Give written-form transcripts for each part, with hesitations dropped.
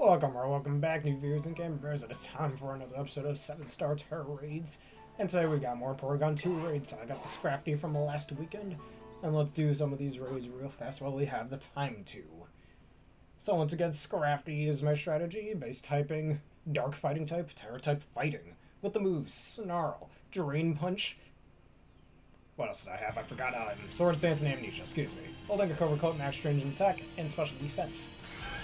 Welcome or welcome back, new viewers and gamers. It is time for another episode of 7-star Tera Raids. And today we got more Porygon2 raids. So I got the Scrafty from last weekend. And let's do some of these raids real fast while we have the time to. So once again, Scrafty is my strategy. Base typing, dark fighting type, Terra type fighting. With the moves Snarl, Drain Punch. What else did I have? I forgot. Swords Dance and Amnesia, excuse me. Holding a Cobra Cloak, Max Range and Attack, and Special Defense.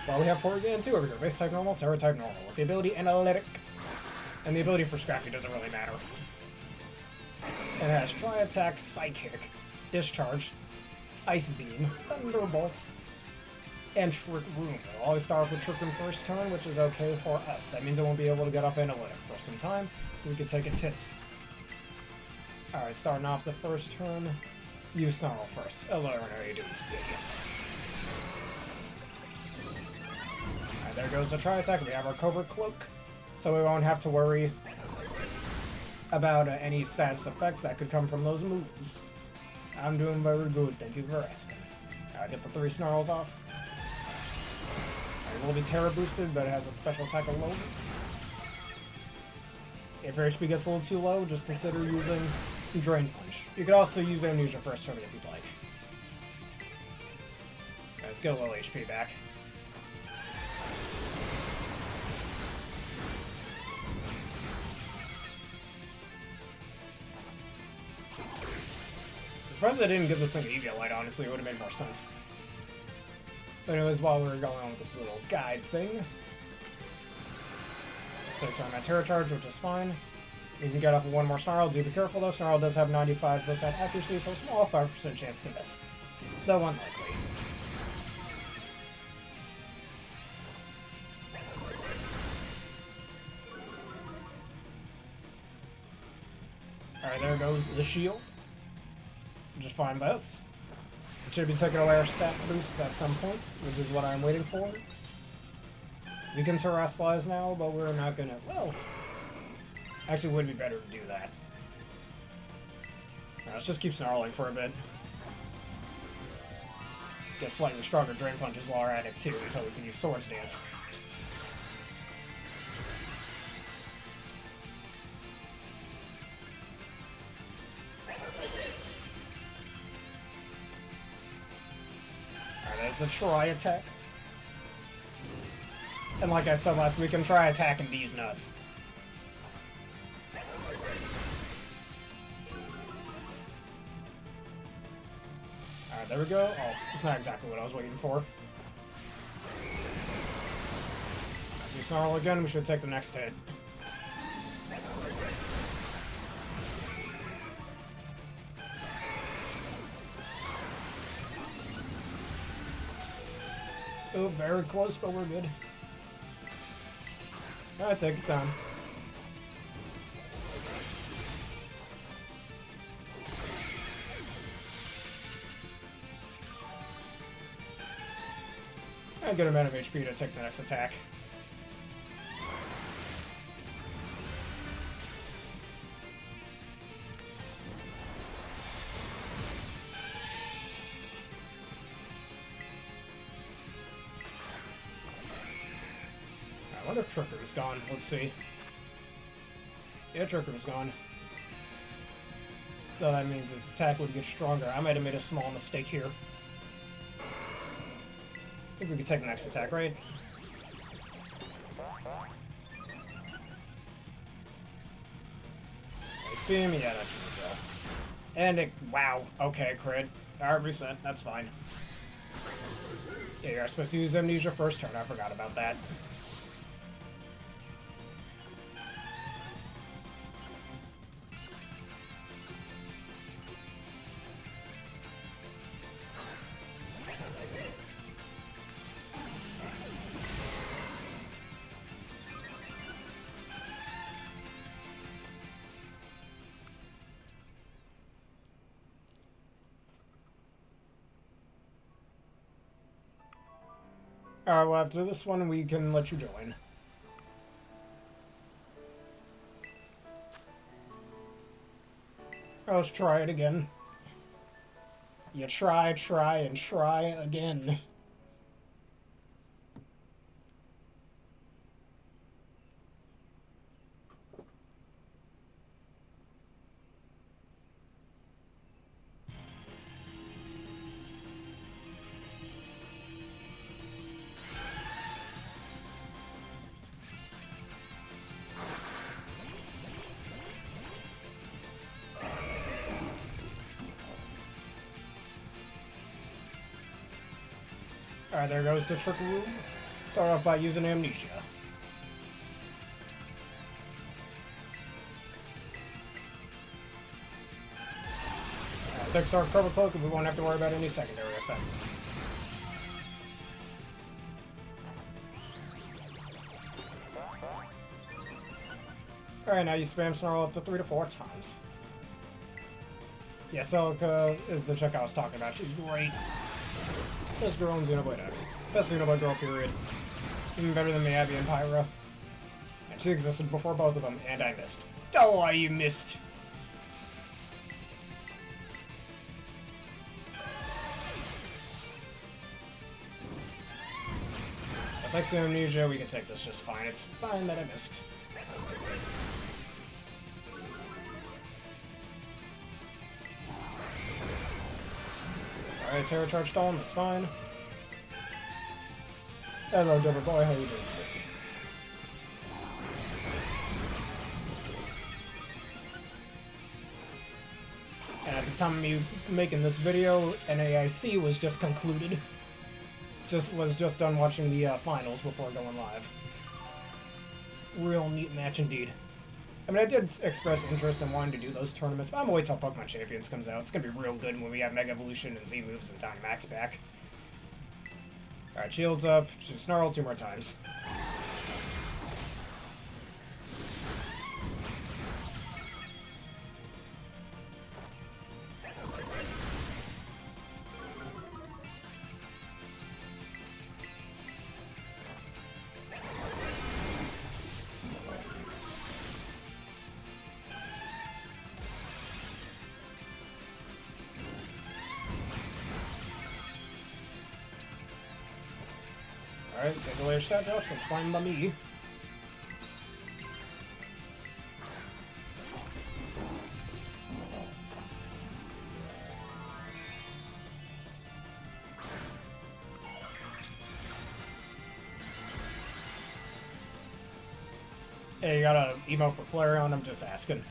Well, we have Porygon2 over here. Base type normal, Terra type normal. With the ability Analytic. And the ability for Scrafty doesn't really matter. It has Tri Attack, Psychic, Discharge, Ice Beam, Thunderbolt, and Trick Room. It'll always start off with Trick Room first turn, which is okay for us. That means it won't be able to get off Analytic for some time, so we can take its hits. Alright, starting off the first turn, use Snarl first. Hello, how are you doing today? Alright, there goes the Tri-Attack. We have our Cobra Cloak, so we won't have to worry about any status effects that could come from those moves. I'm doing very good, thank you for asking. Alright, get the 3 Snarls off. It will be Terra boosted, but it has a special attack alone. If your HP gets a little too low, just consider using Drain Punch. You could also use Amnesia first turn if you'd like. Okay, let's get a little HP back. I'm surprised I didn't give this thing an Eviolite, honestly. It would have made more sense. But anyways, while we were going on with this little guide thing, takes on that Terra Charge, which is fine. You can get off with one more Snarl. Do be careful though, Snarl does have 95% accuracy, so a small 5% chance to miss. Though unlikely. Alright, there goes the shield. Just fine by us. It should be taking away our stat boost at some point, which is what I'm waiting for. We can Terrestrialize now, but we're not gonna... Well, actually it would be better to do that. Right, let's just keep snarling for a bit. Get slightly stronger Drain Punches while we're at it too, until we can use Swords Dance. Alright, there's the Tri-Attack. And like I said last week, I'm try attacking these nuts. Alright, there we go. Oh, it's not exactly what I was waiting for. As we Snarl again, we should take the next hit. Oh, very close, but we're good. Alright, take your time. A good amount of HP to take the next attack. I wonder if Trick Room's gone. Let's see. Yeah, Trick Room's gone. So that means its attack would get stronger. I might have made a small mistake here. I think we can take the next attack, right? Ice Beam, yeah, that should go. And it, wow, okay, crit. Alright, reset, that's fine. Yeah, you're supposed to use Amnesia first turn, I forgot about that. Alright, well after this one we can let you join. Let's try it again. You try, and try again. Alright, there goes the trick room. Start off by using Amnesia. Alright, Thick Cover Cloak, and we won't have to worry about any secondary effects. Alright, now you spam Snarl up to 3 to 4 times. Yeah, Celica is the chick I was talking about. She's great. Best girl in Xenoblade X. Best Xenoblade girl, period. Even better than Miyabi and Pyra. And she existed before both of them, and I missed. Oh, you missed! So thanks to Amnesia, we can take this just fine. It's fine that I missed. Alright, Tera charged on, that's fine. Hello, Devil Boy, how you doing today? And at the time of me making this video, NAIC was just concluded. Was just done watching the finals before going live. Real neat match indeed. I mean, I did express interest in wanting to do those tournaments, but I'm gonna wait till Pokemon Champions comes out. It's gonna be real good when we have Mega Evolution and Z moves and Dynamax back. Alright, shields up. Snarl 2 more times. Alright, take away your stat drops, that's fine by me. Hey, you got an emote for Flareon? I'm just asking.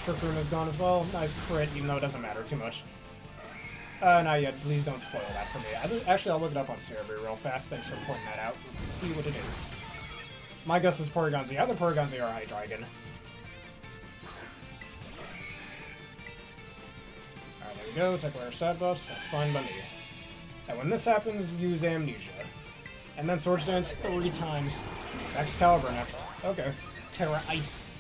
Trick Room is gone as well. Nice crit, even though it doesn't matter too much. Not yet. Please don't spoil that for me. Actually, I'll look it up on Cerebree real fast. Thanks for pointing that out. Let's see what it is. My guess is Porygon2's. Either Porygon2's or Hydreigon. Alright, there we go. Take away our stat buffs. That's fine by me. And when this happens, use Amnesia. And then Swords Dance 3 times. Excalibur next. Okay. Tera Ice.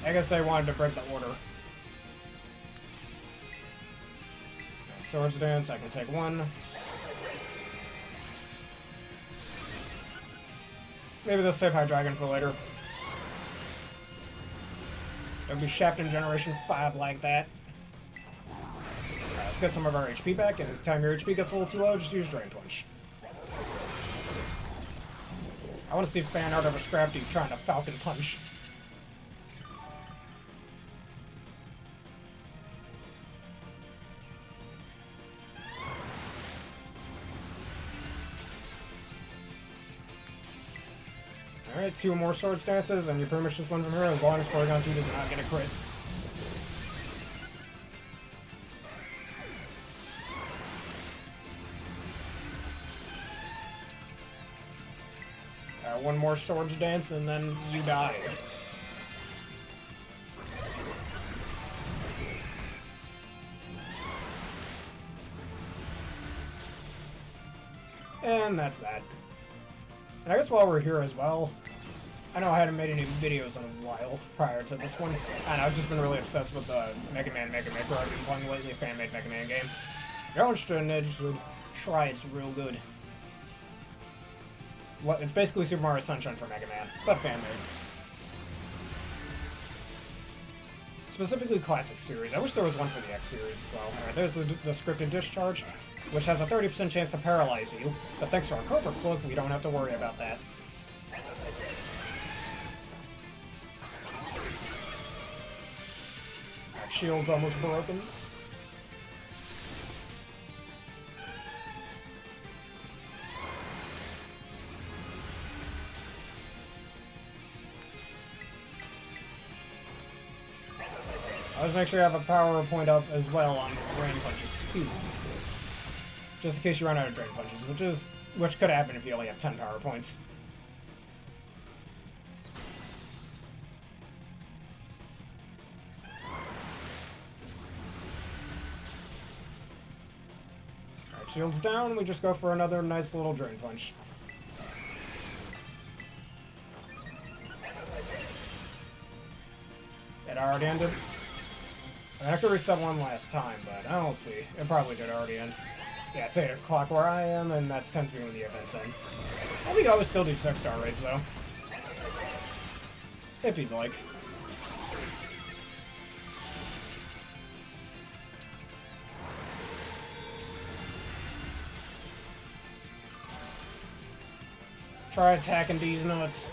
I guess they wanted to break the order. Swords Dance, I can take 1. Maybe they'll save Hydreigon for later. It'll be Shaft in Generation 5 like that. Alright, let's get some of our HP back, and every time your HP gets a little too low, just use Drain Punch. I want to see fan art of a Scrafty trying to Falcon Punch. Alright, 2 more Swords Dances, and you pretty much just win from here as long as Porygon2 does not get a crit. One more Swords Dance, and then you die. And that's that. And I guess while we're here as well, I know I hadn't made any videos in a while prior to this one, and I've just been really obsessed with the Mega Man Mega Maker I've been playing lately, a fan-made Mega Man game. If you're interested in it, just try it, it's real good. It's basically Super Mario Sunshine for Mega Man, but fan-made. Specifically Classic Series. I wish there was one for the X Series as well. Alright, there's the scripted discharge, which has a 30% chance to paralyze you, but thanks to our Cobra Cloak, we don't have to worry about that. That shield's almost broken. Always make sure you have a power point up as well on Drain Punches too. Just in case you run out of Drain Punches, which could happen if you only have 10 power points. Alright, shields down, we just go for another nice little Drain Punch. It already ended. I could reset one last time, but I don't see. It probably did already end. Yeah, it's 8 o'clock where I am, and that's 10 to be when the event's end. I think I would still do 6-star raids, though. If you'd like. Try attacking these nuts.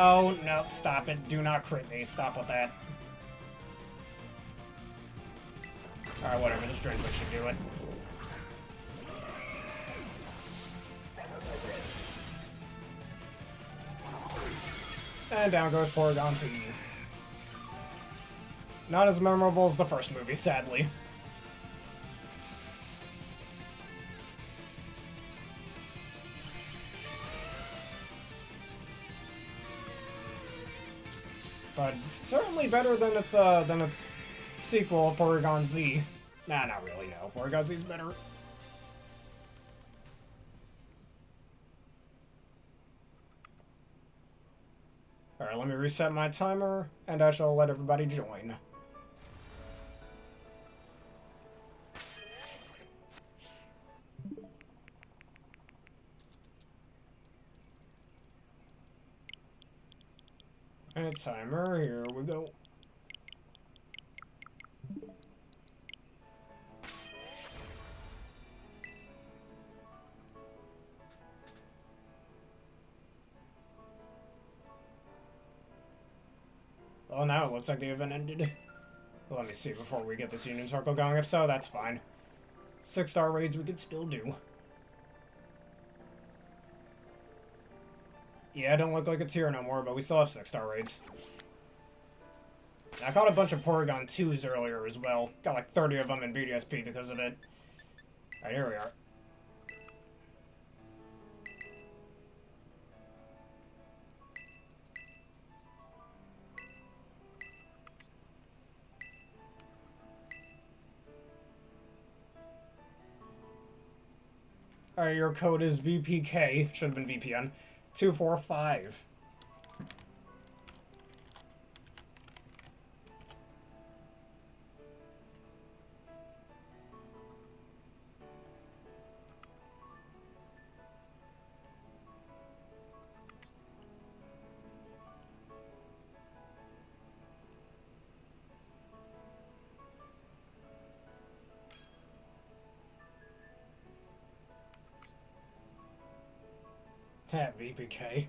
Oh, no, stop it. Do not crit me. Stop with that. Alright, whatever. This Drain Punch should do it. And down goes Porygon2's. Not as memorable as the first movie, sadly. But certainly better than its sequel, Porygon2's. Nah, not really, no. Porygon2's better. Alright, let me reset my timer, and I shall let everybody join. And timer, here we go. Well, now it looks like the event ended. Let me see before we get this Union Circle going. If so, that's fine. 6-star raids we could still do. Yeah, I don't look like it's here no more, but we still have 6-star raids. I caught a bunch of Porygon2's earlier as well. Got like 30 of them in BDSP because of it. Alright, here we are. Alright, your code is VPK. Should have been VPN. 245. That VPK.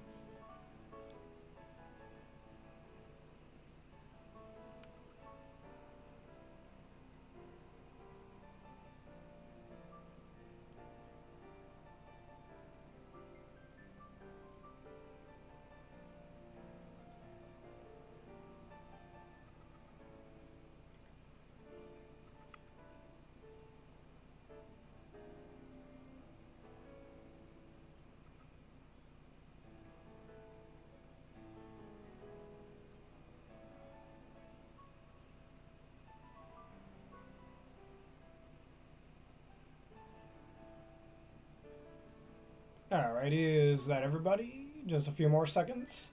Alright, is that everybody? Just a few more seconds.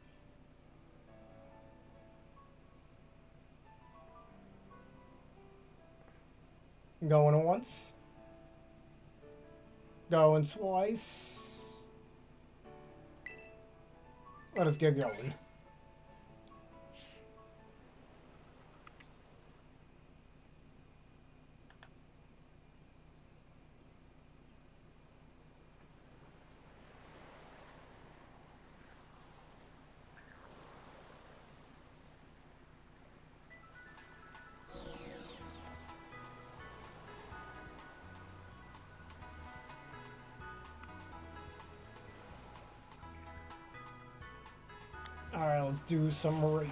Going once. Going twice. Let us get going. Alright, let's do some raids.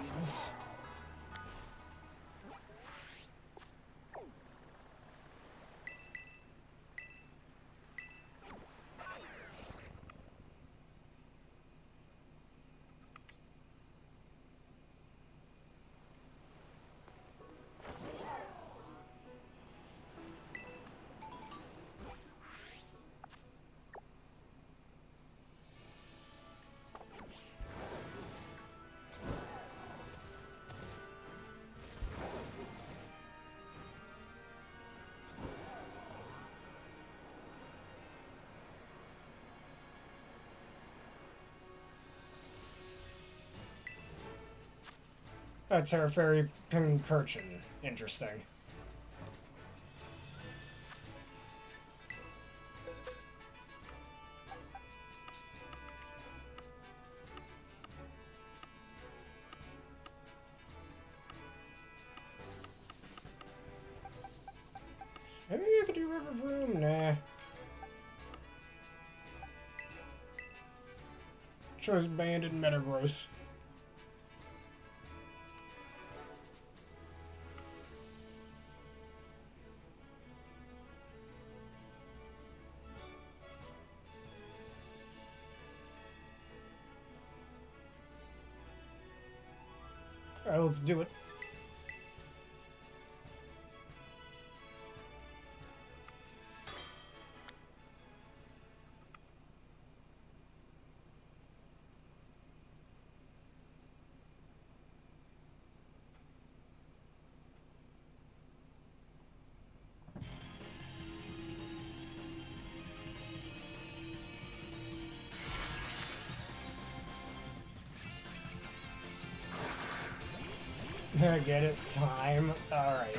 Tera Fairy Pincurchin. Interesting. Maybe you could do River Vroom? Nah. Choice Banded Metagross. Alright, let's do it. Get it? Time. Alright.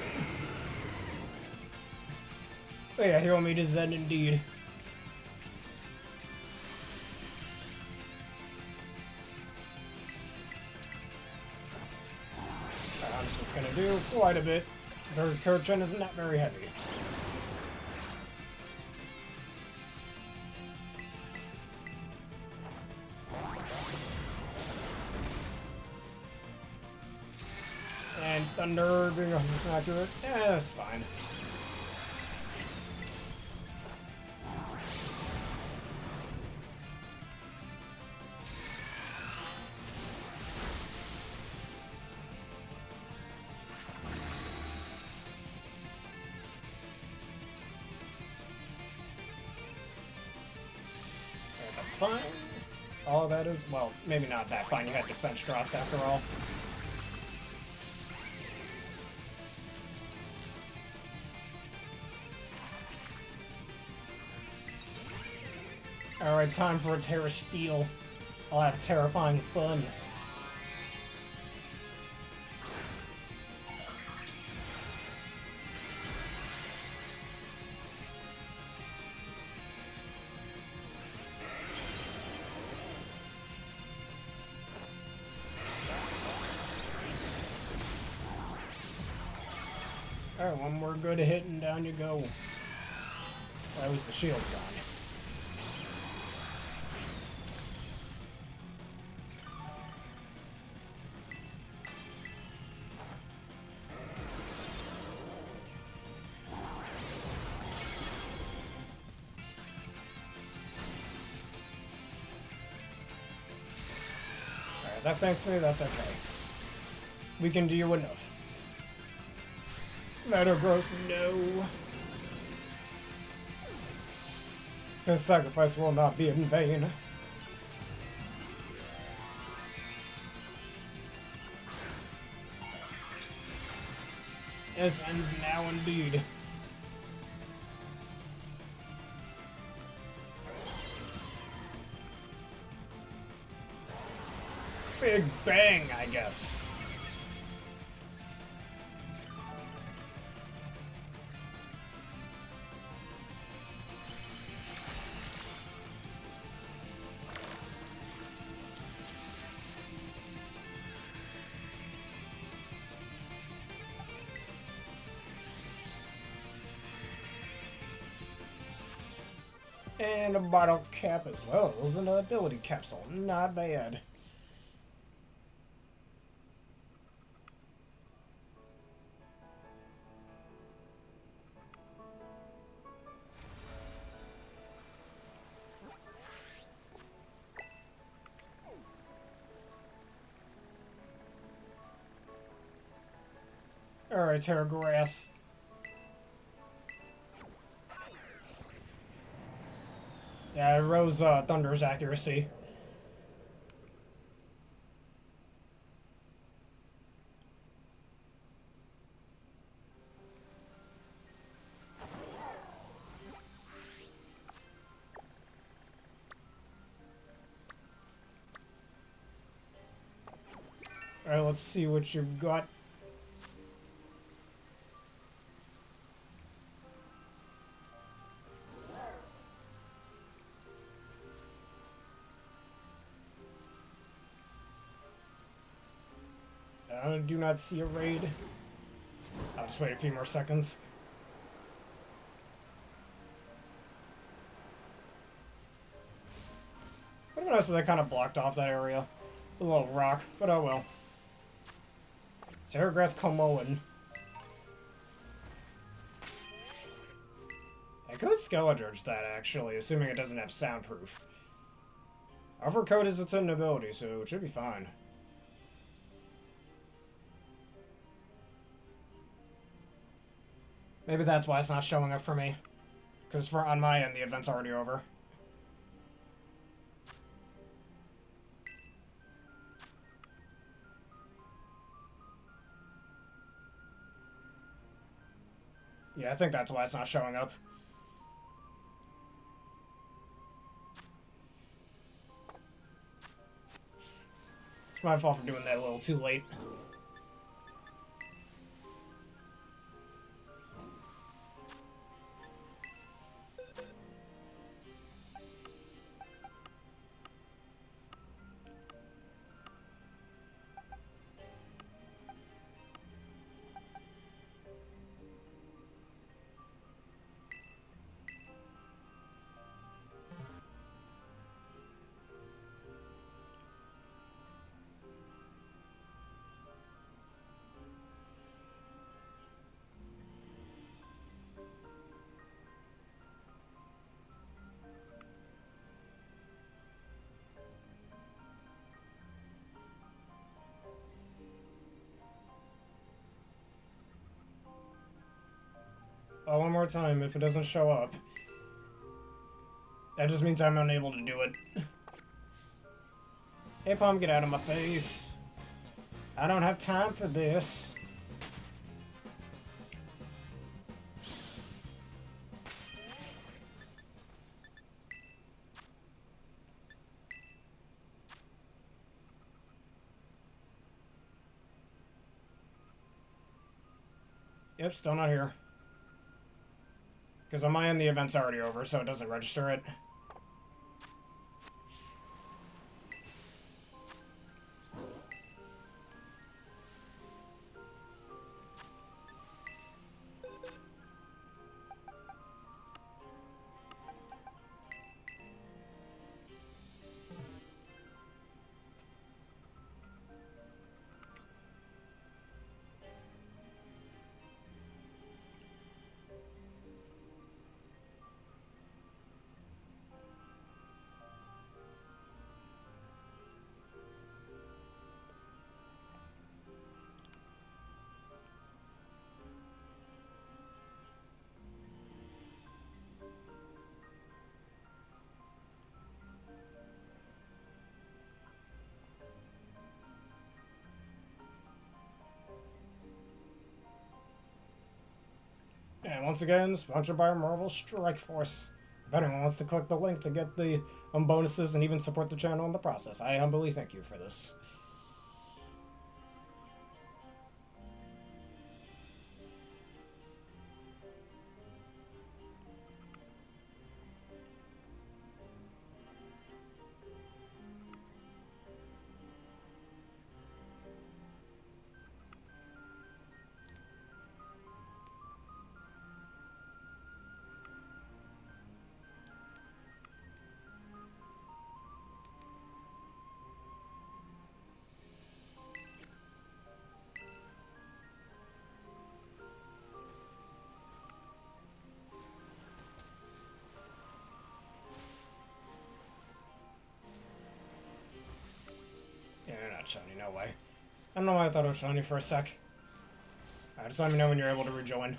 Oh yeah, heal me to Zen indeed. I'm just gonna do quite a bit. Her Kirchen is not very heavy. And Thunder being 100% accurate. That's fine. That's fine. All that is, well, maybe not that fine. You had defense drops after all. Alright, time for a Tera Steel. I'll have terrifying fun. Alright, one more good hit and down you go. Well, at least the shield's gone. Alright, that thanks me, that's okay. We can do enough. Metagross, no. His sacrifice will not be in vain. This ends now indeed. Big bang, I guess. And a bottle cap as well as an ability capsule. Not bad. Alright, Tera Grass. Yeah, it rose Thunder's accuracy. Alright, let's see what you've got. I do not see a raid. I'll just wait a few more seconds. What about us if they kind of blocked off that area? A little rock, but oh well. Sarahgrass Comoan. I could Skeledirge that, actually, assuming it doesn't have soundproof. Overcoat is its own ability, so it should be fine. Maybe that's why it's not showing up for me. Because on my end, the event's already over. Yeah, I think that's why it's not showing up. It's my fault for doing that a little too late. Oh, one more time, if it doesn't show up. That just means I'm unable to do it. Hey, Palm, get out of my face. I don't have time for this. Yep, still not here. Because on my end, the event's already over, so it doesn't register it. And once again, sponsored by Marvel Strike Force. If anyone wants to click the link to get the bonuses and even support the channel in the process, I humbly thank you for this. Yeah, you're not shiny, no way. I don't know why I thought it was shiny for a sec. Alright, just let me know when you're able to rejoin.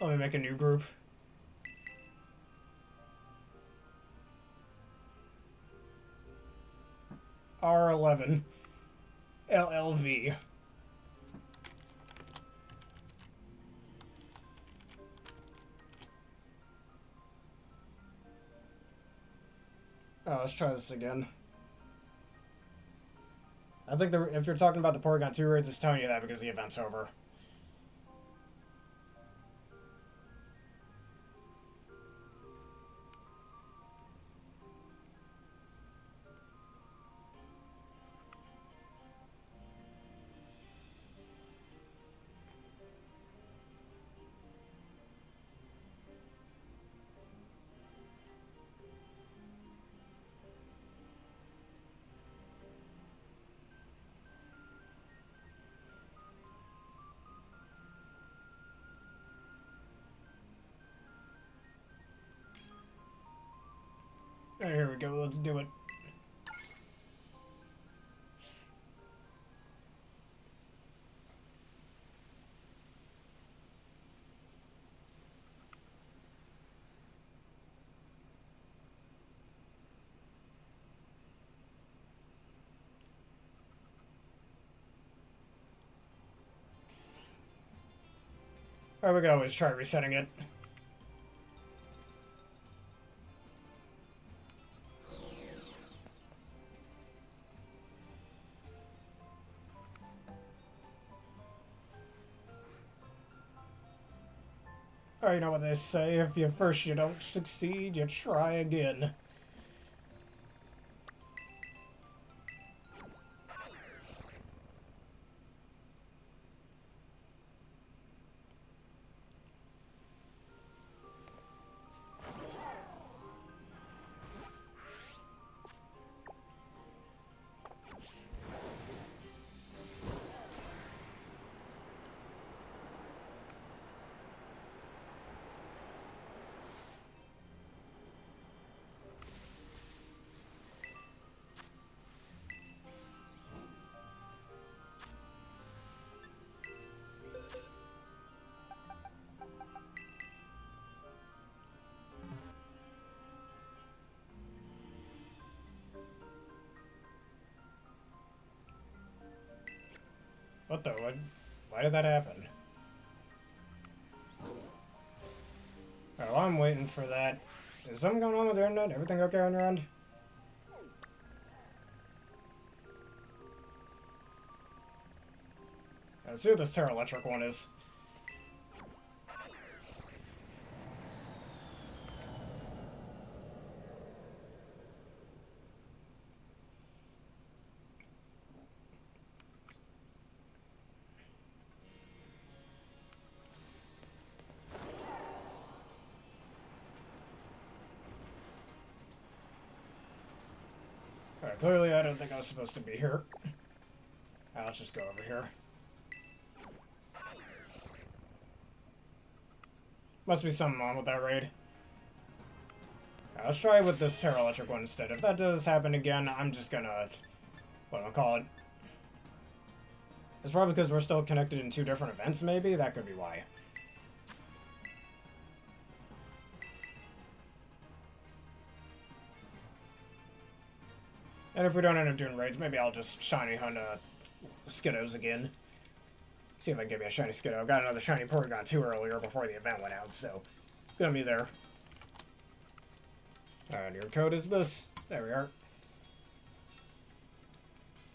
Let me make a new group. R11. LLV. Let's try this again. I think if you're talking about the Porygon2 raids, it's telling you that because the event's over. Here we go, let's do it. Or we could always try resetting it. Oh, you know what they say, if you don't succeed, you try again. What the? Why did that happen? Oh, I'm waiting for that. Is something going on with the internet? Everything okay on your end? Let's see what this Tera Electric one is. Alright, clearly I don't think I was supposed to be here. Let's just go over here. Must be something wrong with that raid. Let's try with this Tera Electric one instead. If that does happen again, I'm just gonna... what do I call it? It's probably because we're still connected in two different events, maybe? That could be why. And if we don't end up doing raids, maybe I'll just shiny hunt Skiddos again. See if I can get me a shiny Skiddo. Got another shiny Porygon2 earlier before the event went out, so gonna be there. Alright, your code is this. There we are.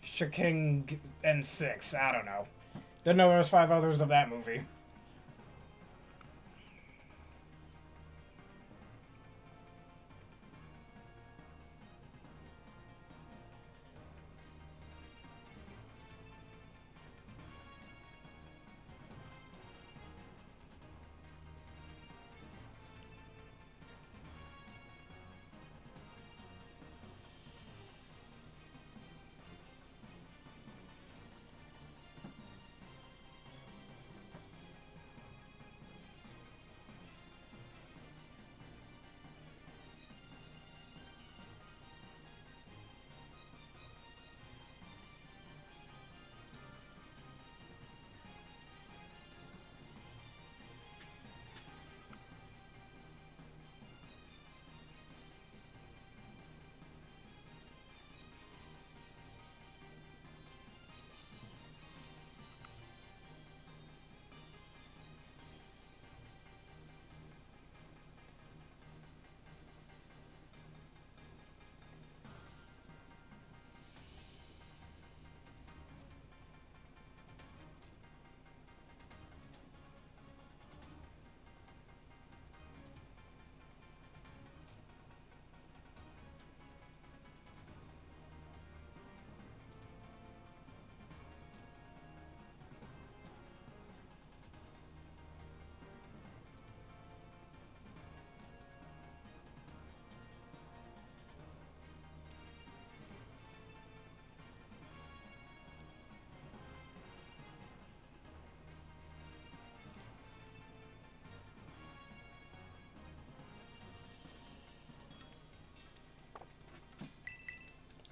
Shaking N6. I don't know. Didn't know there was 5 others of that movie.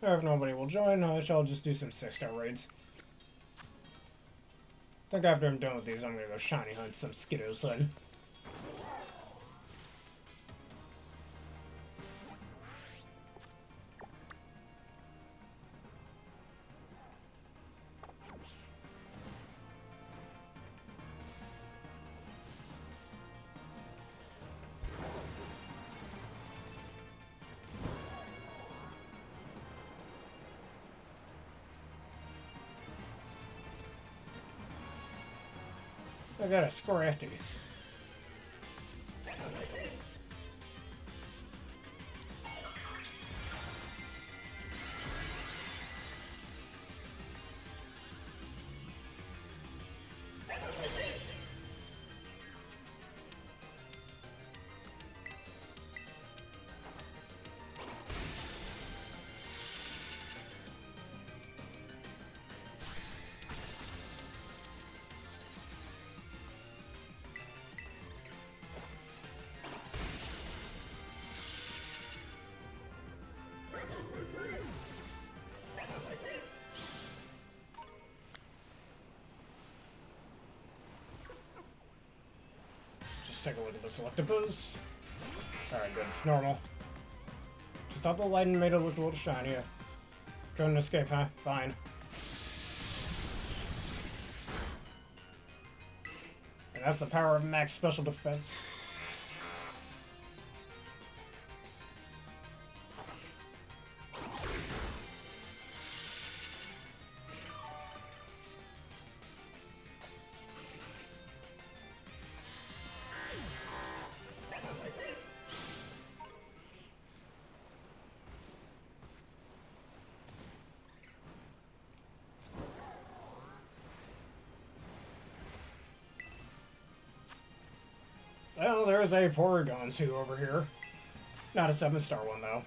If nobody will join, I shall just do some 6-star raids. I think after I'm done with these, I'm gonna go shiny hunt some Skiddos then. I got a Scrafty. Just take a look at the selectables. Alright, good. It's normal. Just thought the lighting made it look a little shinier. Couldn't escape, huh? Fine. And that's the power of max special defense. Well, there's a Porygon2 over here. Not a 7-star one, though.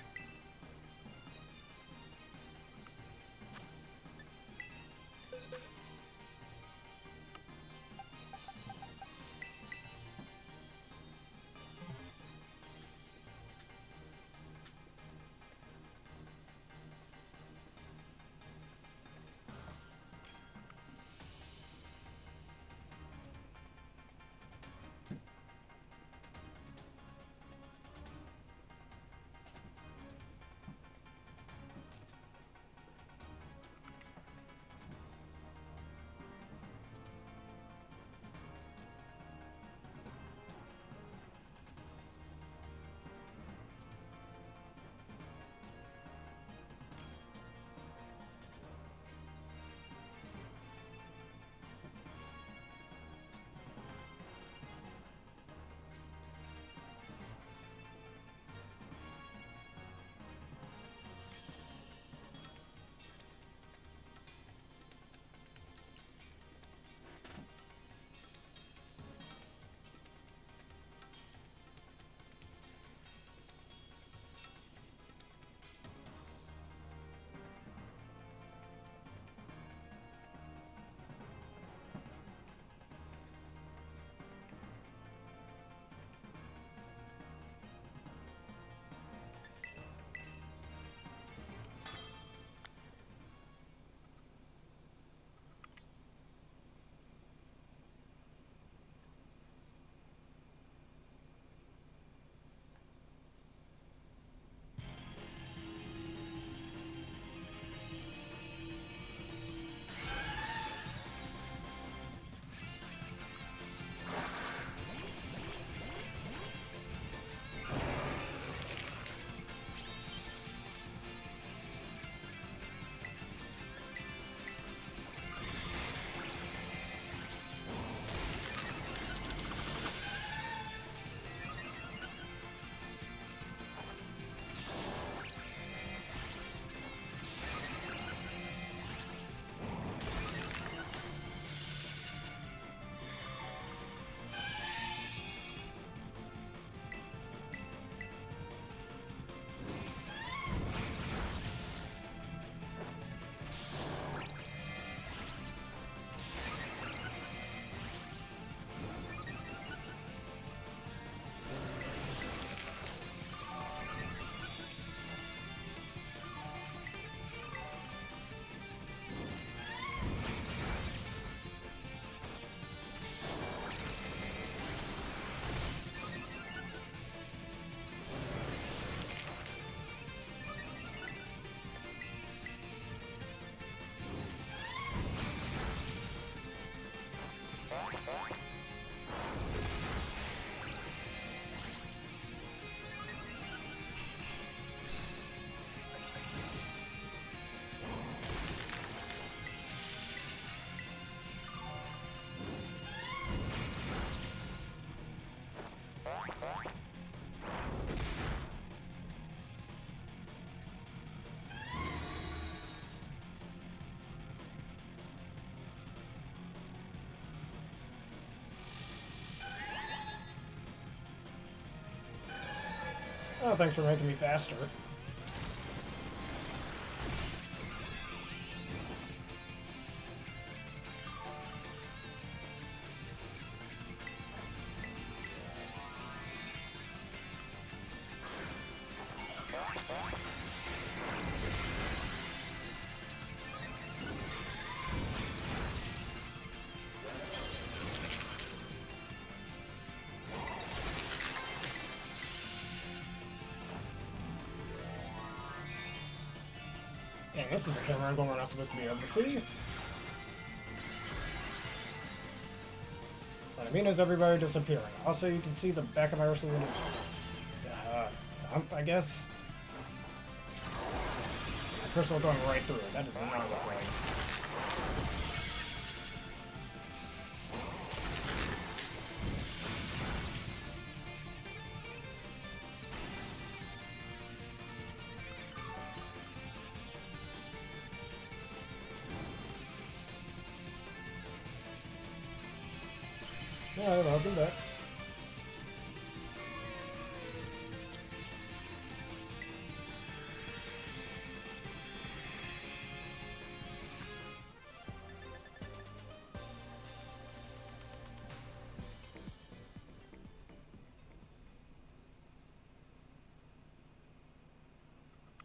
Oh, thanks for making me faster. Dang, this is a camera angle we're not supposed to be able to see. What I mean is everybody disappearing. Also, you can see the back of my Ursulina's hump, I guess. My crystal going right through it. That does not look right. Alright, welcome back.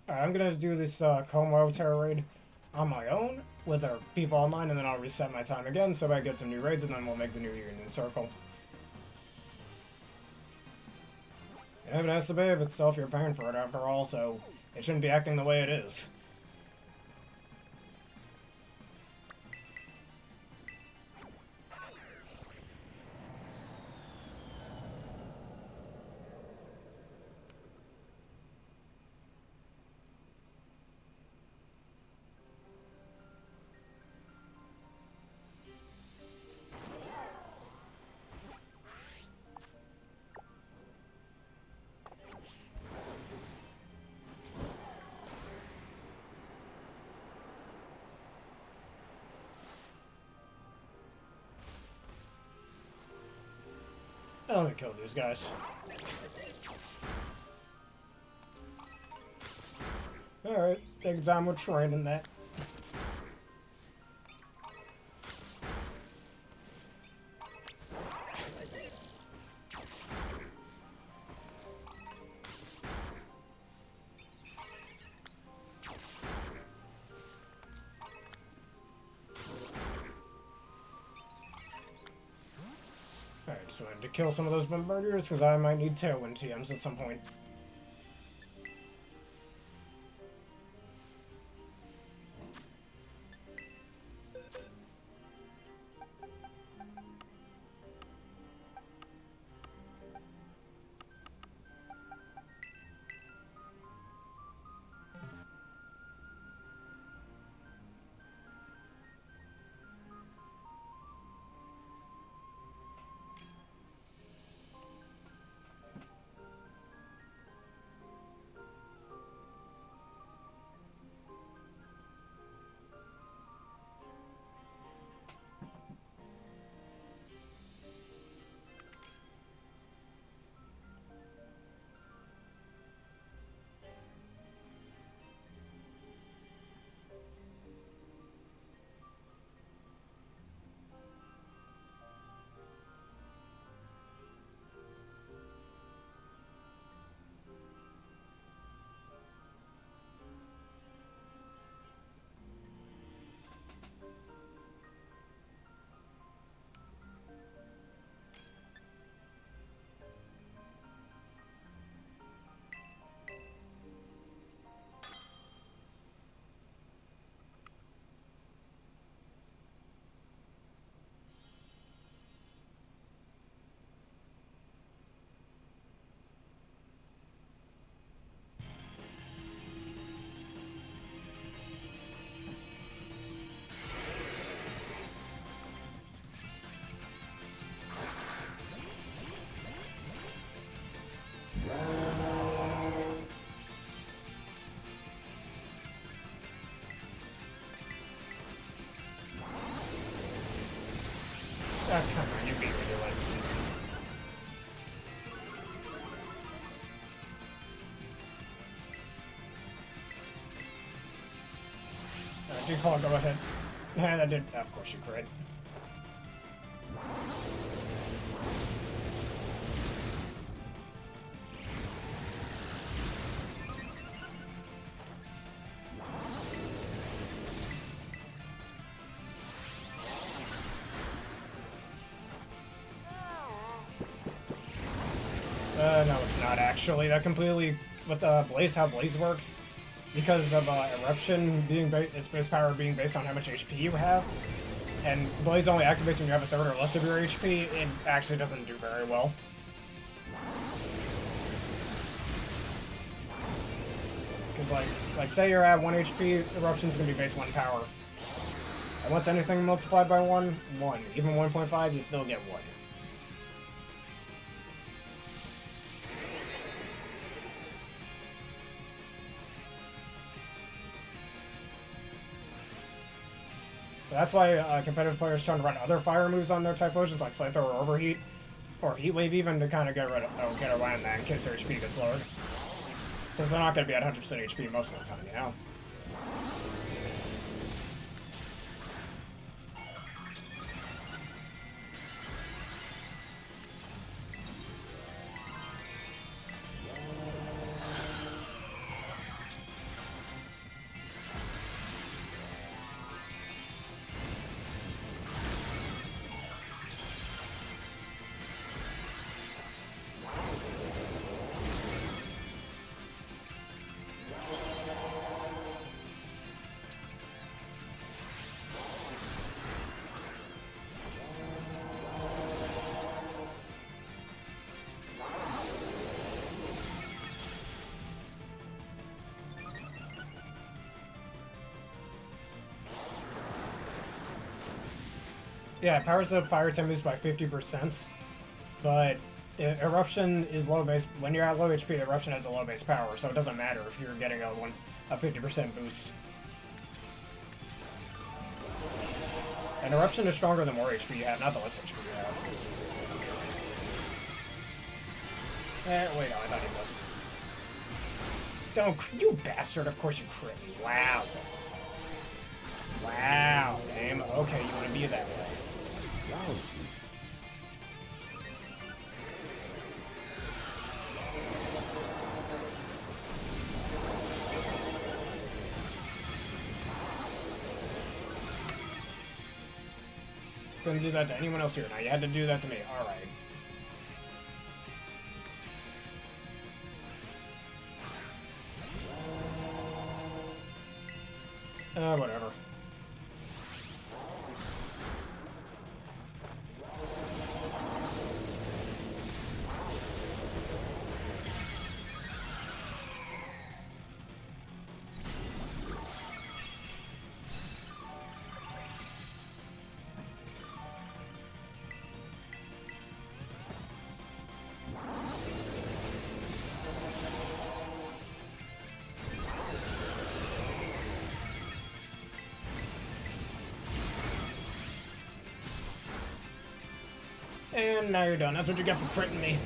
Alright, I'm gonna do this Tera Raid on my own with our people online, and then I'll reset my time again so I get some new raids, and then we'll make the new Union Circle. Heaven has to behave itself, you're paying for it after all, so it shouldn't be acting the way it is. Let me kill these guys. Alright, take time with training that. Alright, so I need to kill some of those bombardiers because I might need Tailwind TMs at some point. Ah, come on, you beat me to it. call it go ahead. Yeah, that did. Of course you crit. No, it's not actually. That completely, with Blaze, how Blaze works, because of Eruption being its base power being based on how much HP you have, and Blaze only activates when you have a third or less of your HP, it actually doesn't do very well. Because, like, say you're at 1 HP, Eruption's gonna be base 1 power. And once anything multiplied by 1, 1. Even 1.5, you still get 1. So that's why competitive players trying to run other fire moves on their Typhlosions, like Flamethrower or Overheat, or Heat Wave even, to kind of get around that in case their HP gets lowered. Since they're not going to be at 100% HP most of the time, you know? Yeah, it powers up fire type moves by 50%, but Eruption is low base. When you're at low HP, Eruption has a low base power, so it doesn't matter if you're getting a 50% boost. And Eruption is stronger the more HP you have, not the less HP you have. Wait, no, I thought he missed. Don't, you bastard, of course you crit me. Wow. Wow, game. Okay, you want to be that way. Couldn't do that to anyone else here. Now you had to do that to me. Alright. Whatever. And now you're done. That's what you get for critting me.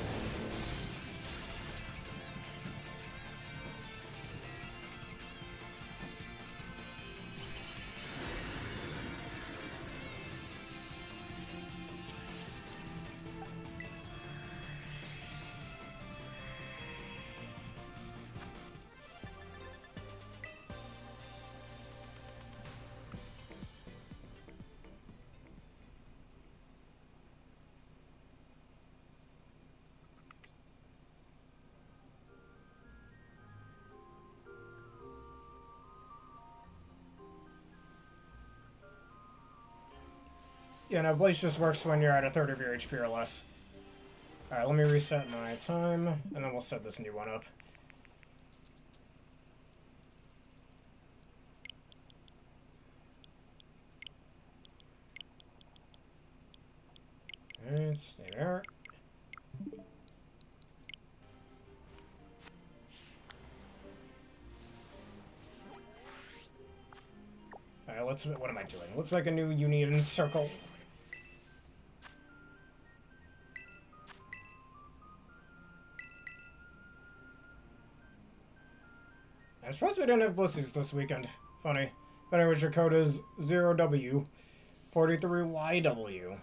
Yeah, no, Blaze just works when you're at a third of your HP or less. Alright, let me reset my time, and then we'll set this new one up. Alright, stay there. Alright, what am I doing? Let's make a new Union circle. I'm surprised we didn't have Blissey's this weekend. Funny. But anyways, your code is 0W43YW.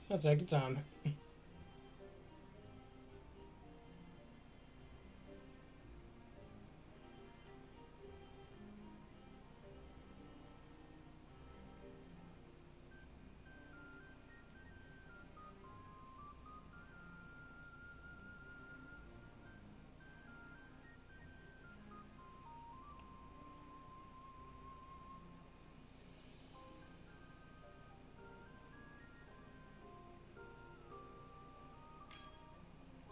Let's take your time.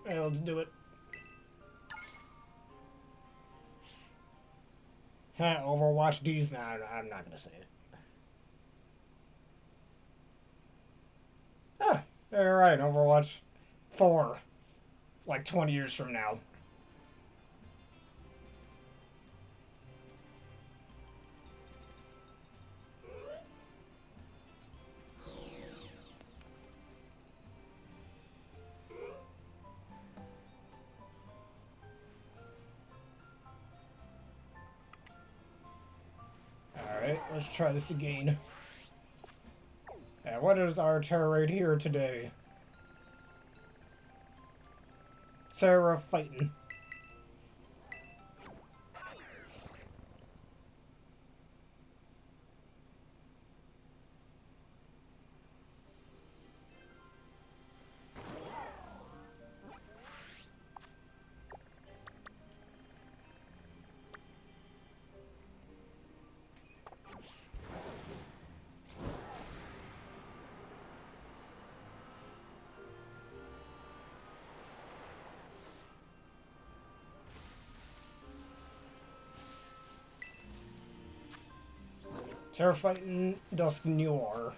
Yeah, let's do it. Overwatch2's. Nah, I'm not gonna say it. Ah, you're right. Overwatch 4, like 20 years from now. Alright, let's try this again. What is our Tera Raid here today? Tera fighting. Tera fighting Dusk Noir.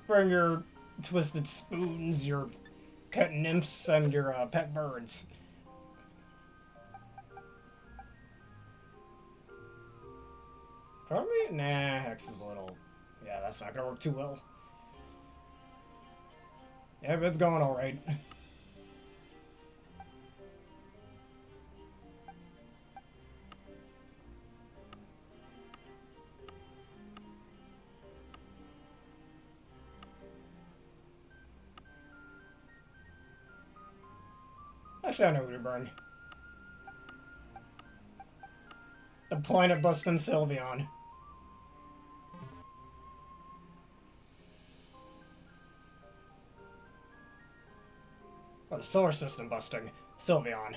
Bring your twisted spoons, your pet nymphs, and your pet birds. Pardon me? Nah, Hex is a little... Yeah, that's not gonna work too well. Yeah, but it's going alright. Actually, I know who to burn. The planet busting Sylveon. Or the solar system busting Sylveon.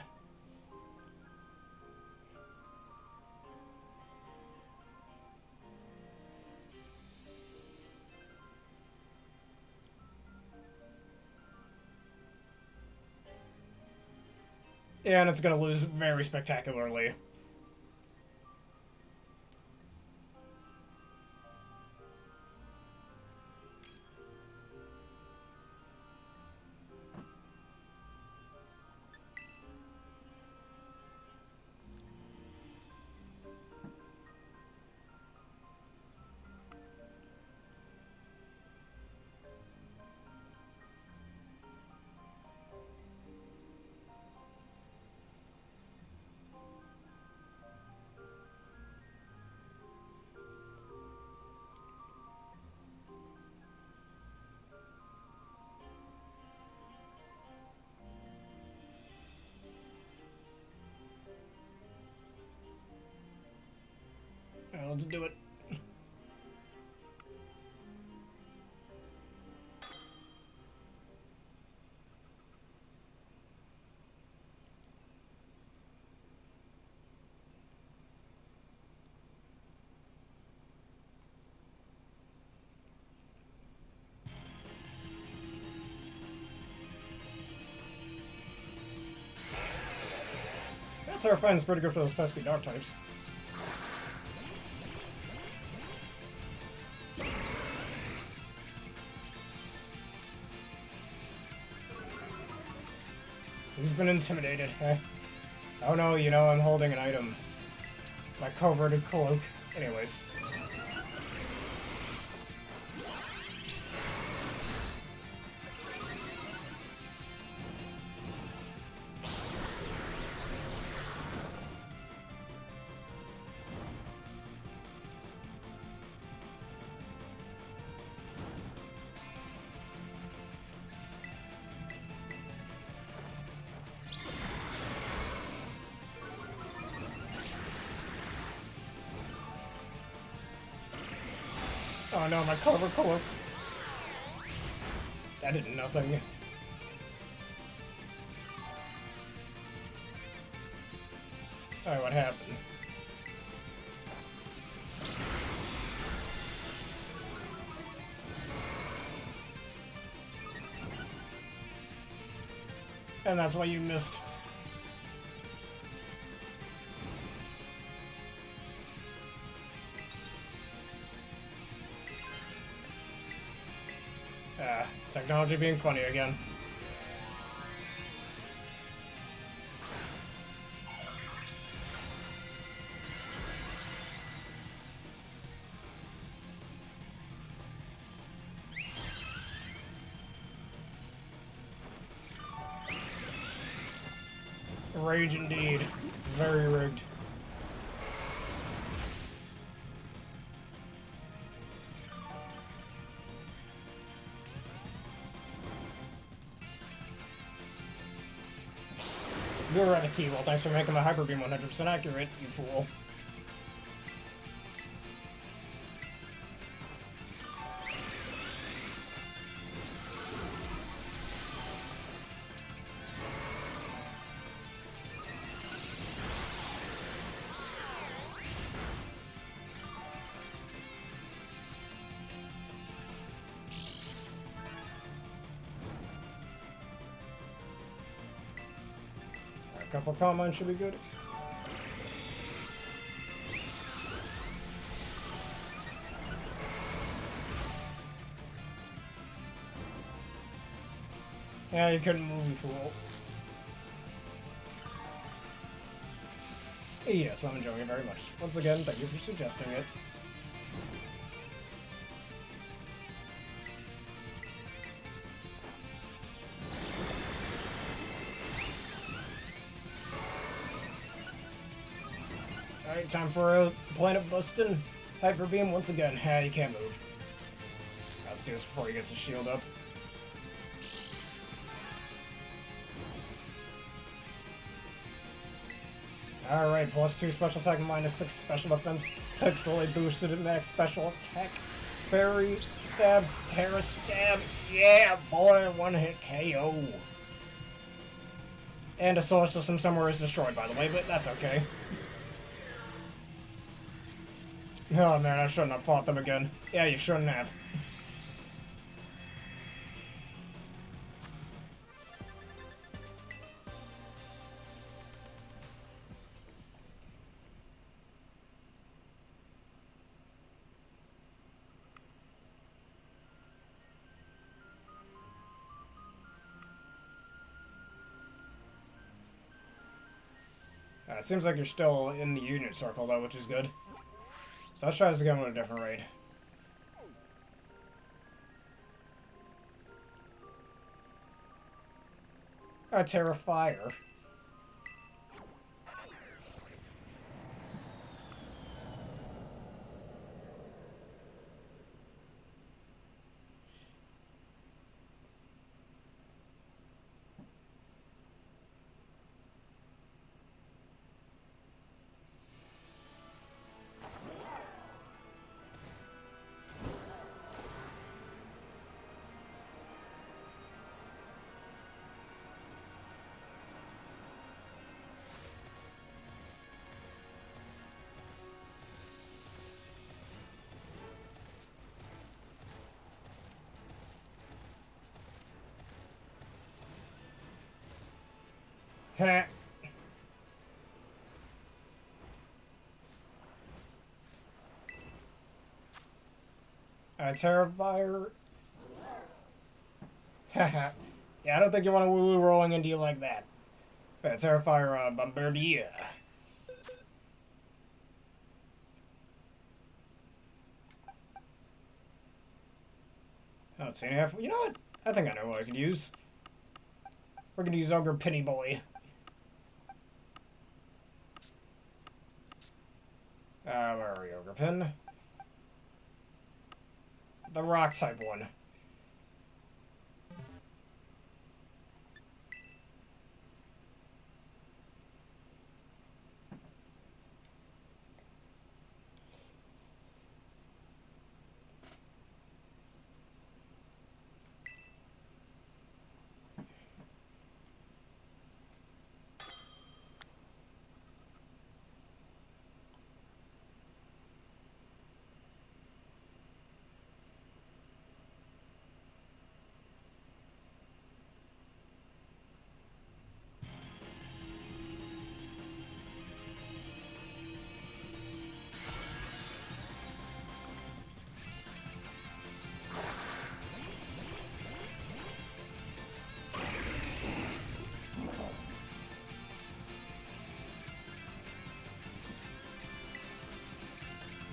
Yeah, and it's gonna lose very spectacularly. Let's do it. That Terrifying is pretty good for those pesky dark types. He's been intimidated. Oh no, you know, I'm holding an item. My coveted cloak. Anyways. Oh no, my cover cloak. That did nothing. Alright, what happened? And that's why you missed. Technology being funny again. Rage indeed. Very rigged. You're at a T. Well, thanks for making my Hyper Beam 100% accurate, you fool. A couple combines should be good. Yeah, you couldn't move, you fool. Yes, I'm enjoying it very much. Once again, thank you for suggesting it. Alright, time for a planet busting Hyper Beam once again. You can't move. Let's do this before he gets his shield up. Alright, +2 special attack, -6 special defense, pixelate boosted at max special attack, fairy stab, Tera stab, yeah boy, one hit KO. And a solar system somewhere is destroyed, by the way, but that's okay. Oh man, I shouldn't have fought them again. Yeah, you shouldn't have. It seems like you're still in the unit circle, though, which is good. So let's try this again with a different raid. Tera Fire. Heh. Terrifier. Haha. Yeah, I don't think you want a Wooloo rolling into you like that. Terrifier, Bombardier. I don't see any half. You know what? I think I know what I could use. We're gonna use Ogre Penny Boy. Where are we, Ogre Pin? The rock type one.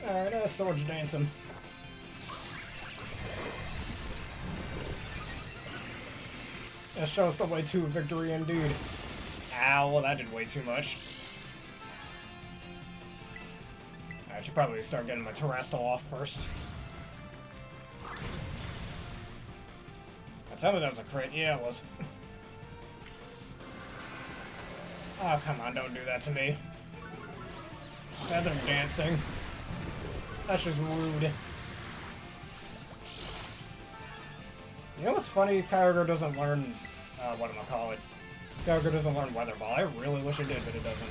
Alright, Swords Dancing. That shows the way to victory indeed. Ow, well that did way too much. I should probably start getting my Terrestrial off first. Tell me that was a crit. Yeah, it was. Oh, come on, don't do that to me. Feather dancing. That's just rude. You know what's funny? Kyogre doesn't learn, what am I call it? Kyogre doesn't learn Weather Ball. I really wish it did, but it doesn't.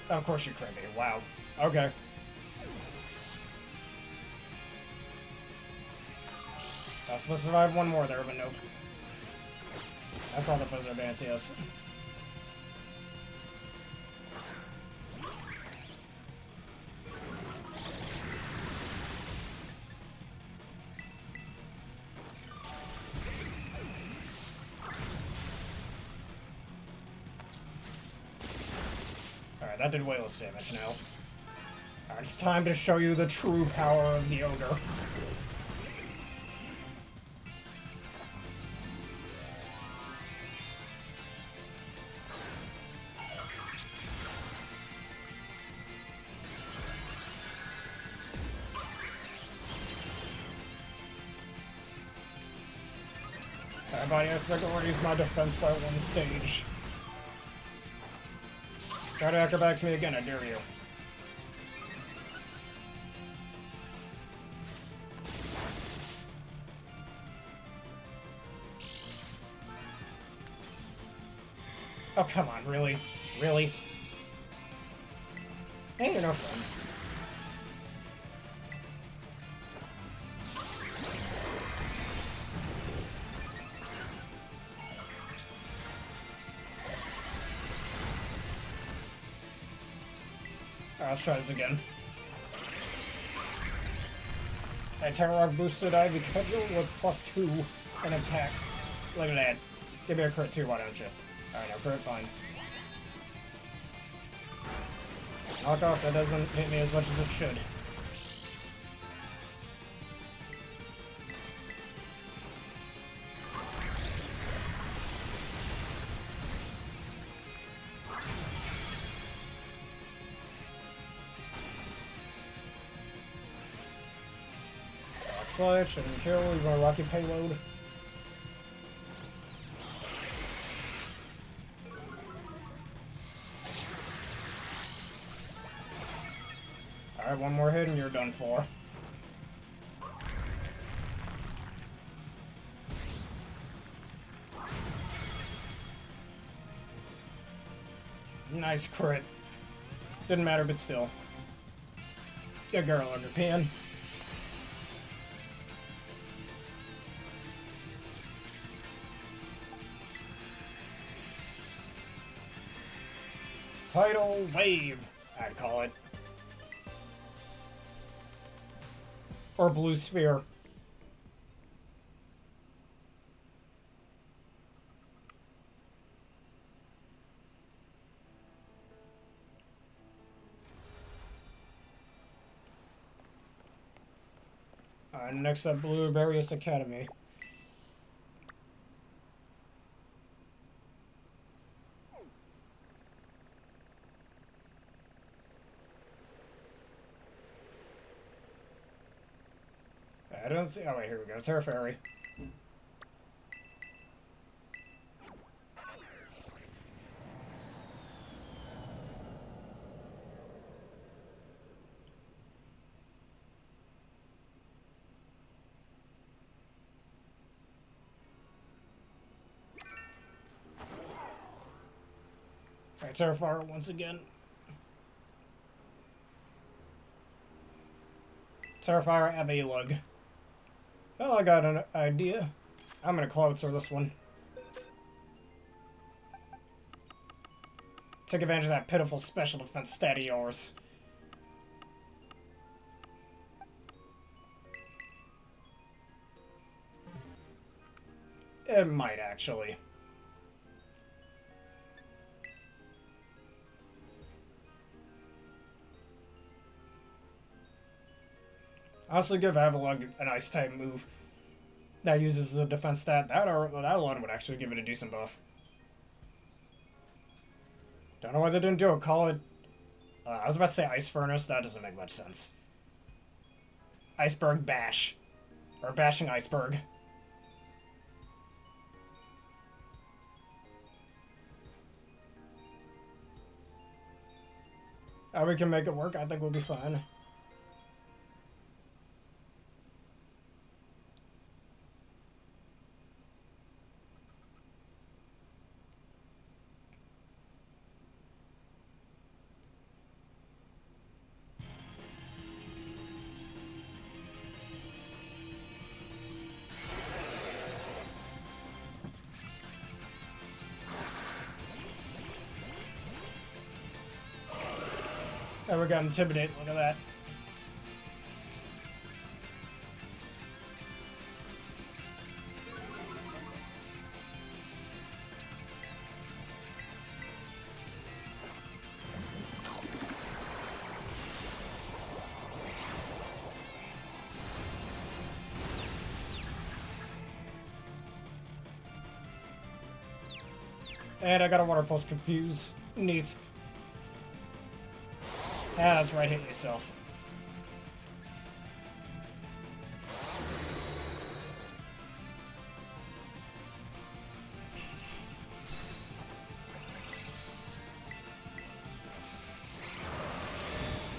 Of course you crit me. Wow. Okay. I was supposed to survive one more there, but nope. That's all the Feather Dance, yes. Alright, that did way less damage now. Alright, it's time to show you the true power of the Ogre. Body aspect will raise my defense by one stage. Try to acrobatics me again, I dare you. Oh, come on, really? Really? Hey, you're no fun. Let's try this again. Hey, Tera Raid boosted Ivy Cudgel with +2 in attack. Look at that. Give me a crit too, why don't you? Alright, no crit, fine. Knock off, that doesn't hit me as much as it should. Slash and kill, you want a rocket payload. Alright, one more hit and you're done for. Nice crit. Didn't matter, but still. Good girl, Underpan. Tidal Wave, I'd call it. Or Blue Sphere. Next up, Blue Various Academy. I don't see. Oh, wait, here we go. Tera Fairy. Alright, Tera Fire once again. Tera Fire Avalug. Well, I got an idea. I'm gonna Cloud Soar this one. Take advantage of that pitiful special defense stat of yours. It might, actually. Honestly, give Avalug an Ice-type move that uses the defense stat. That alone would actually give it a decent buff. Don't know why they didn't do it. Call it... I was about to say Ice Furnace. That doesn't make much sense. Iceberg Bash. Or Bashing Iceberg. We can make it work. I think we'll be fine. Oh, we got Intimidate. Look at that. And I got a Water Pulse Confuse. Neat. Yeah, that's right, hit yourself.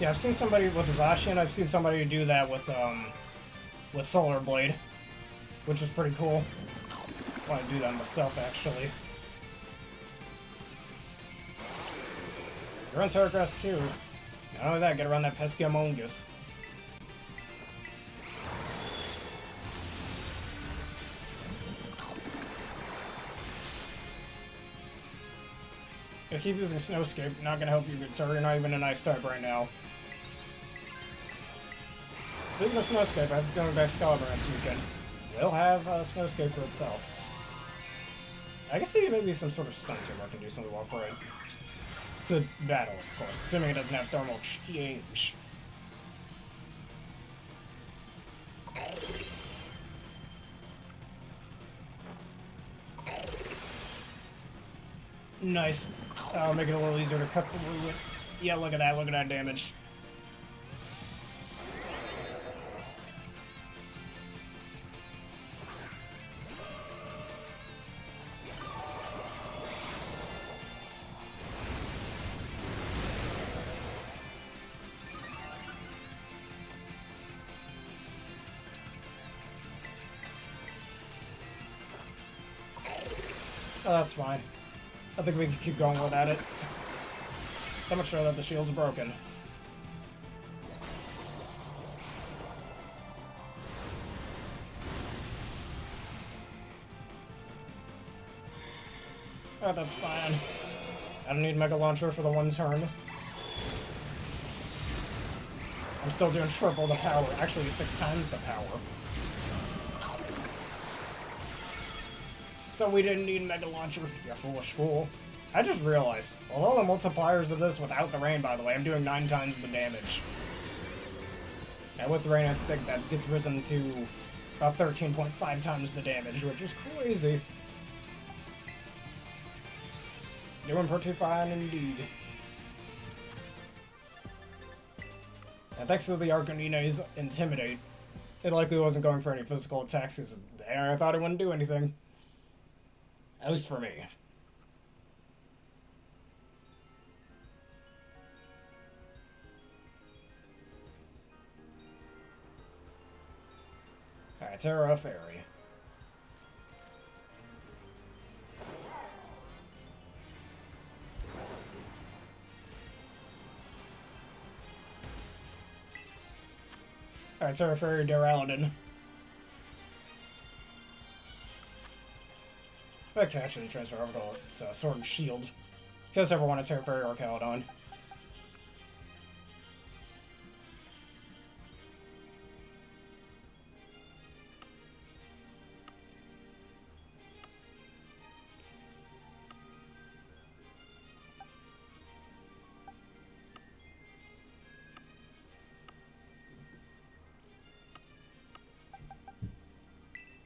Yeah, I've seen somebody with Zacian, I've seen somebody do that with Solar Blade, which is pretty cool. I want to do that myself, actually. You're on Terragrass too. Not only that, get around that pesky Among Us. I keep using Snowscape, not gonna help you, good sir. You're not even an Ice type right now. Speaking of Snowscape, I have to go to Excalibur next weekend. We'll have Snowscape for itself. I guess there may be some sort of sensor that can do something well for it. It's a battle, of course, assuming it doesn't have thermal exchange. Nice. Make it a little easier to cut through it. Yeah, look at that damage. Oh, that's fine. I think we can keep going without it. So much so that the shield's broken. Oh, that's fine. I don't need Mega Launcher for the one turn. I'm still doing triple the power. Actually, 6 times the power. So we didn't need Mega Launcher, you foolish fool. I just realized, although the multipliers of this without the rain, by the way, I'm doing 9 times the damage. And with the rain, I think that gets risen to about 13.5 times the damage, which is crazy. Doing pretty fine indeed. And thanks to the Arcanine's Intimidate, it likely wasn't going for any physical attacks because I thought it wouldn't do anything. At least for me. Alright, Tera Fairy. Alright, Tera Fairy, Duraludon. I catch and transfer over to its Sword and Shield. In case I ever want a Tera Fairy or Caledon.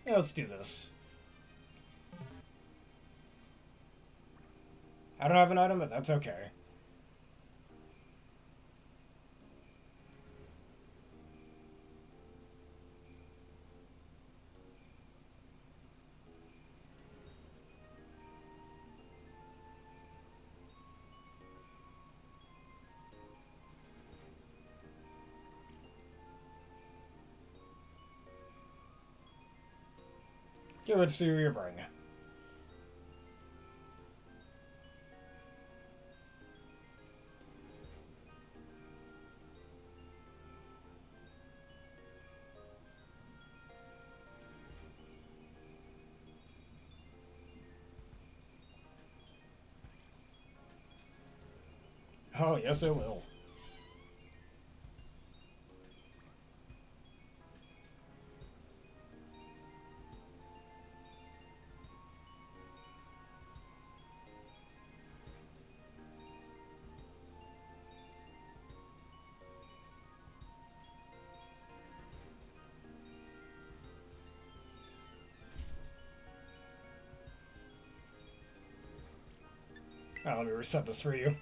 Yeah, let's do this. I don't have an item, but that's okay. Okay, let's see who you bring. Oh, yes it will. Oh, let me reset this for you.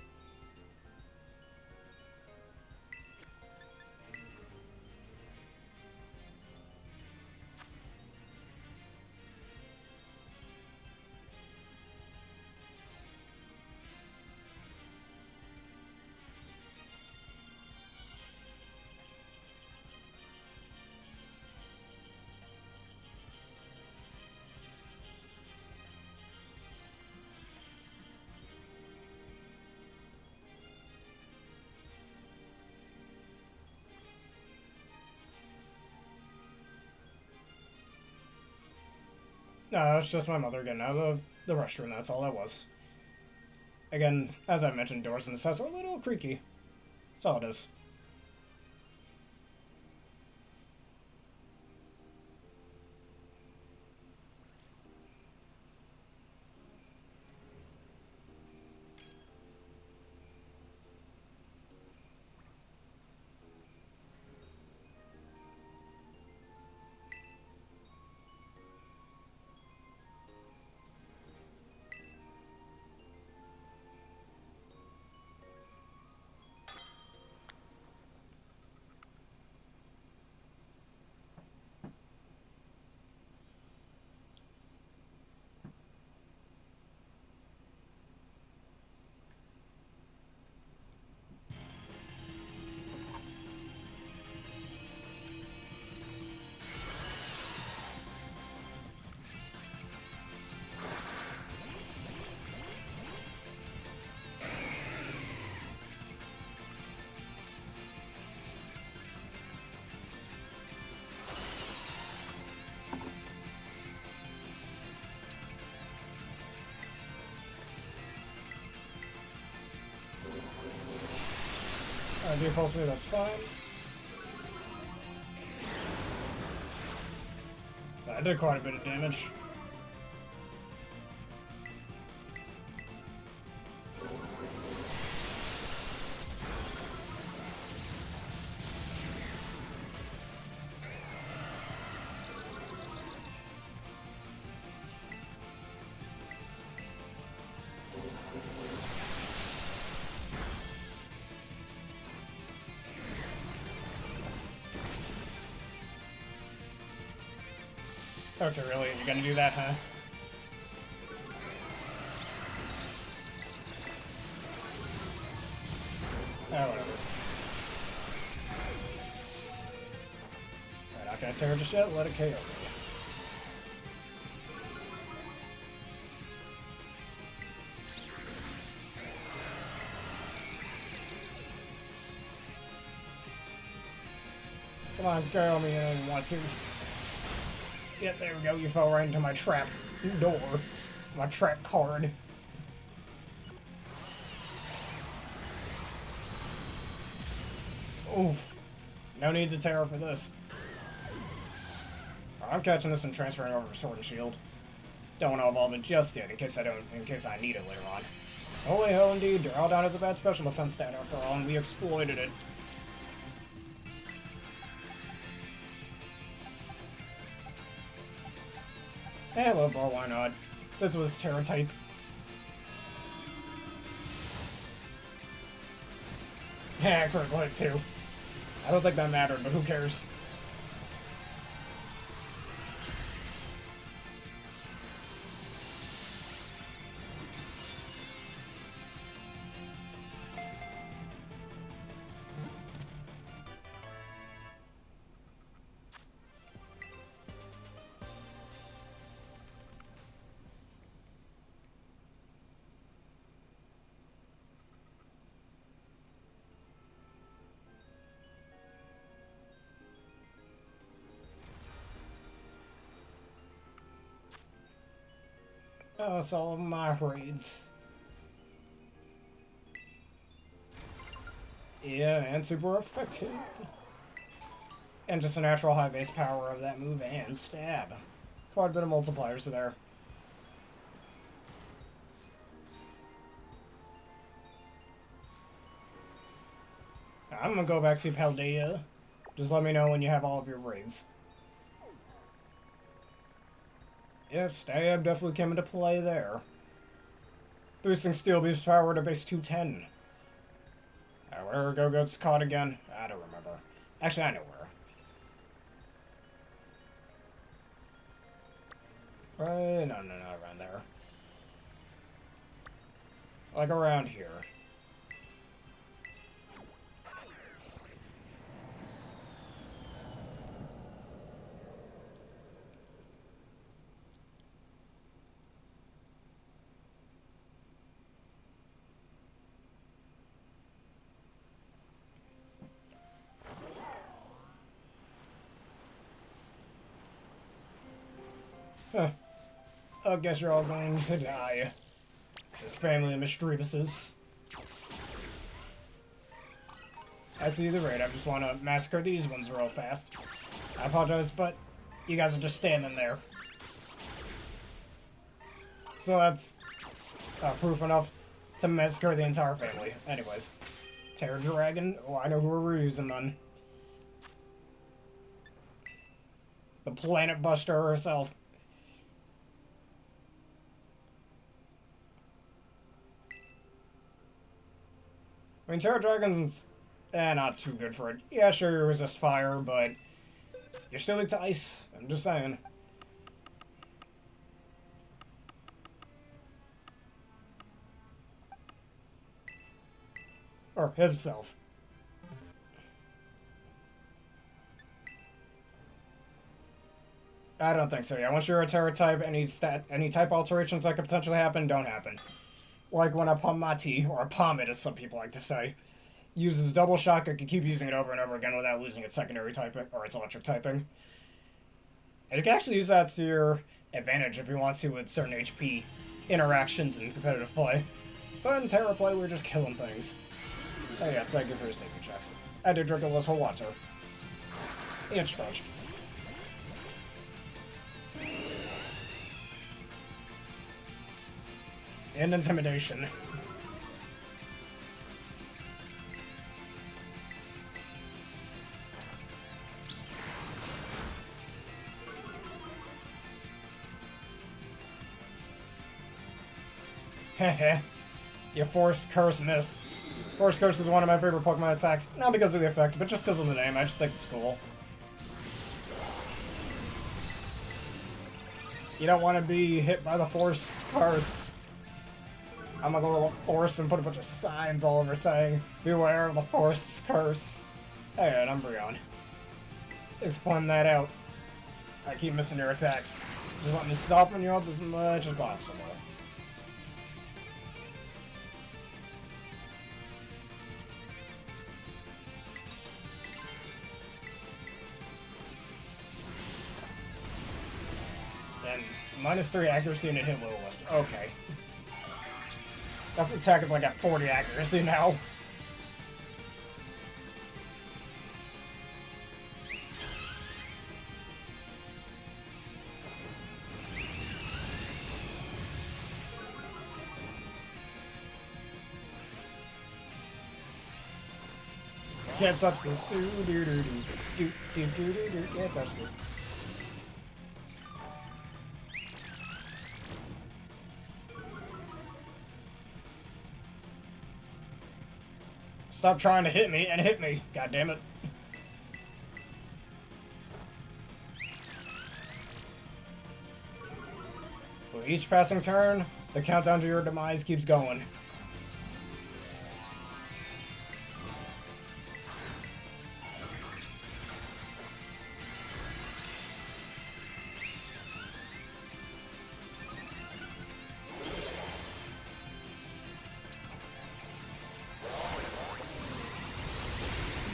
No, that's just my mother getting out of the restroom, that's all that was. Again, as I mentioned, doors in this house are a little creaky. That's all it is. repulse me, that's fine. That did quite a bit of damage. Okay, really? You're gonna do that, huh? Oh, whatever. Alright, not gonna tear it just yet, let it KO me. Come on, KO me and want to. Yeah, there we go, you fell right into my trap door. My trap card. Oof. No need to Tera for this. I'm catching this and transferring over to Sword and Shield. Don't want to evolve it just yet, in case I need it later on. Holy hell indeed, Duraludon has a bad special defense stat after all, and we exploited it. Hey, Love Ball, why not? This was Tera type. Yeah, critical hit too. I don't think that mattered, but who cares? Oh, it's all of my raids. Yeah, and super effective. And just a natural high base power of that move and stab. Quite a bit of multipliers there. I'm gonna go back to Paldea. Just let me know when you have all of your raids. Yep, stab definitely came into play there. Boosting Steel Beast's power to base 210. Where are Go-Go's caught again? I don't remember. Actually, I know where. Right? No, around there. Like around here. Huh. I guess you're all going to die. This family of Mischievous's. I see the raid. I just want to massacre these ones real fast. I apologize, but you guys are just standing there. So that's proof enough to massacre the entire family. Anyways. Tera Dragon. Oh, I know who we're using then. The Planet Buster herself. I mean, Tera Dragon's not too good for it. Yeah, sure, you resist fire, but you're still weak to ice. I'm just saying. Or himself. I don't think so. Yeah, once you're a Tera type, any type alterations that could potentially happen don't happen. Like when a Palmati, or a Palmet as some people like to say, uses double shock, it can keep using it over and over again without losing its secondary typing, or its electric typing. And you can actually use that to your advantage if you want to with certain HP interactions in competitive play. But in Tera play, we're just killing things. Oh yes, thank you for your safety checks. I did drink a little water. It's fresh. And intimidation. Heh. Your Force Curse missed. Force Curse is one of my favorite Pokemon attacks. Not because of the effect, but just because of the name. I just think it's cool. You don't want to be hit by the Force Curse. I'm gonna go to the forest and put a bunch of signs all over saying, beware of the Force Curse. Hey, and I'm Umbreon. Explain that out. I keep missing your attacks. Just let me soften you up as much as possible. And -3 accuracy and a hit low lift. Okay. That attack is like at 40 accuracy now. Can't touch this. Can't touch this. Stop trying to hit me and hit me. God damn it. With each passing turn, the countdown to your demise keeps going.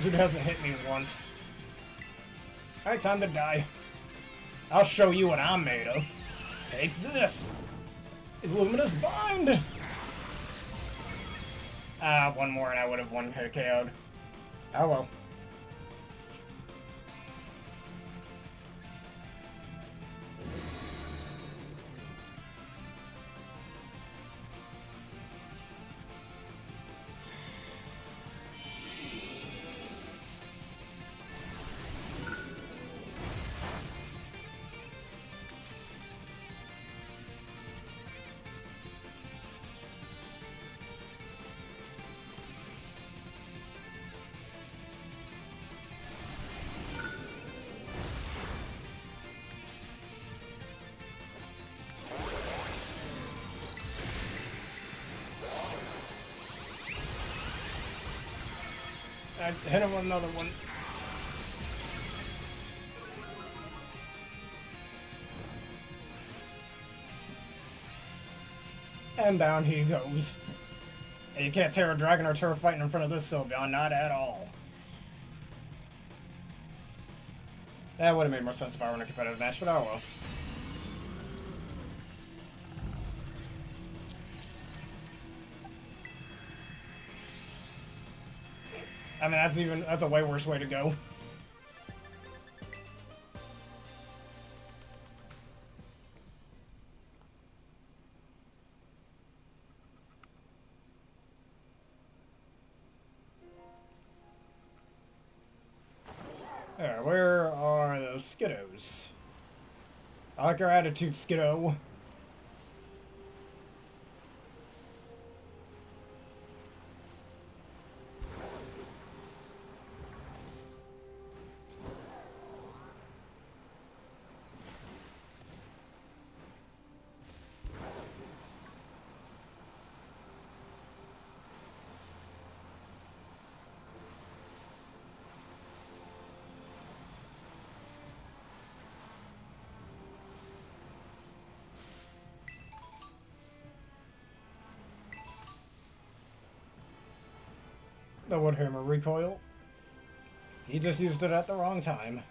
Dude hasn't hit me once. Alright, time to die. I'll show you what I'm made of. Take this! Luminous Bind! Ah, one more and I would have one hit KO'd. Oh well. I hit him with another one. And down he goes. And you can't Tera Dragon or Tera Fighting in front of this Sylveon, not at all. That would have made more sense if I were in a competitive match, but oh well. I mean, that's a way worse way to go. Alright, where are those Skiddos? I like your attitude, Skiddo. The Woodhammer recoil. He just used it at the wrong time.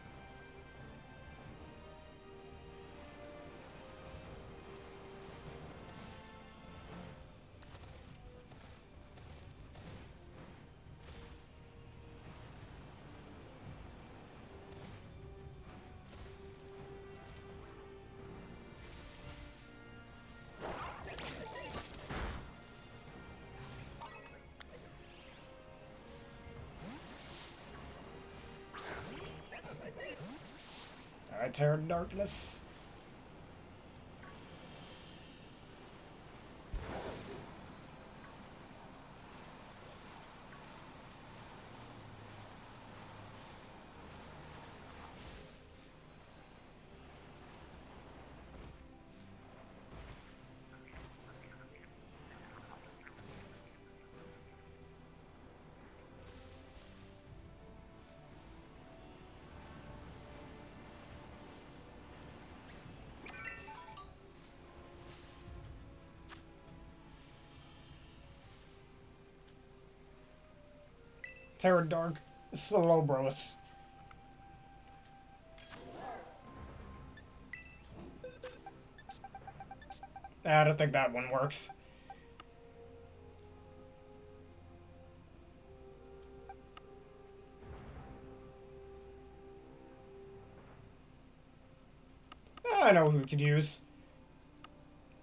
Alright, Tera Darkness. Tera Dark. Slowbros. I don't think that one works. I know who we could use.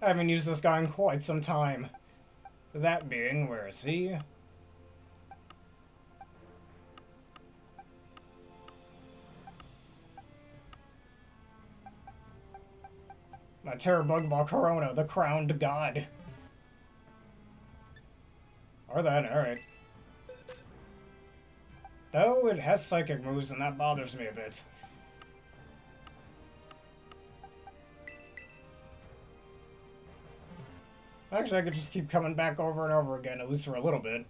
I haven't used this guy in quite some time. That being, where is he? My Tera Bug Volcarona, the crowned god. Or that, alright. Though it has psychic moves and that bothers me a bit. Actually, I could just keep coming back over and over again, at least for a little bit.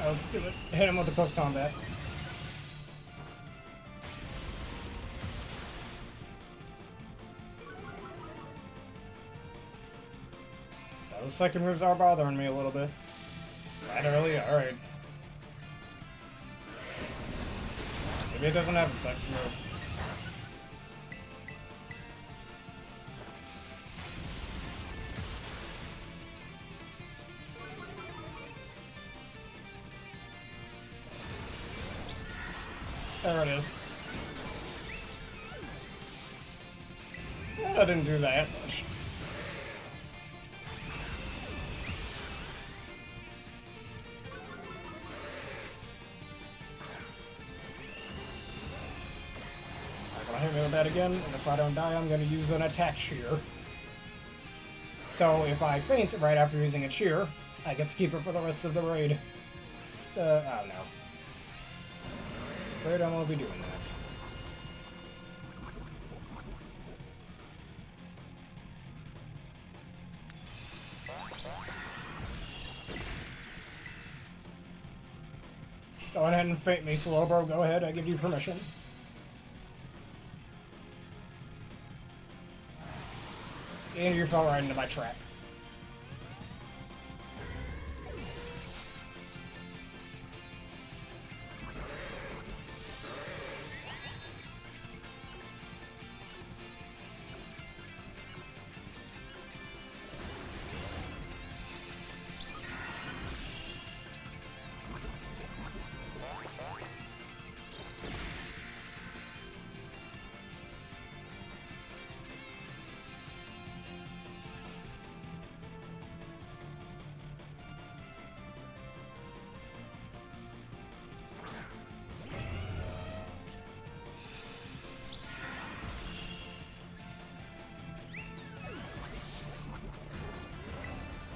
Let's do it. Hit him with the close combat. Those second moves are bothering me a little bit. That early? Alright. Maybe it doesn't have a second move. There it is. I didn't do that. I'm gonna hit me with that again, and if I don't die, I'm gonna use an attack cheer. So if I faint right after using a cheer, I get to keep it for the rest of the raid. I don't know. Afraid I won't be doing that. Go ahead and faint me, Slowbro. Go ahead, I give you permission. And you fell right into my trap.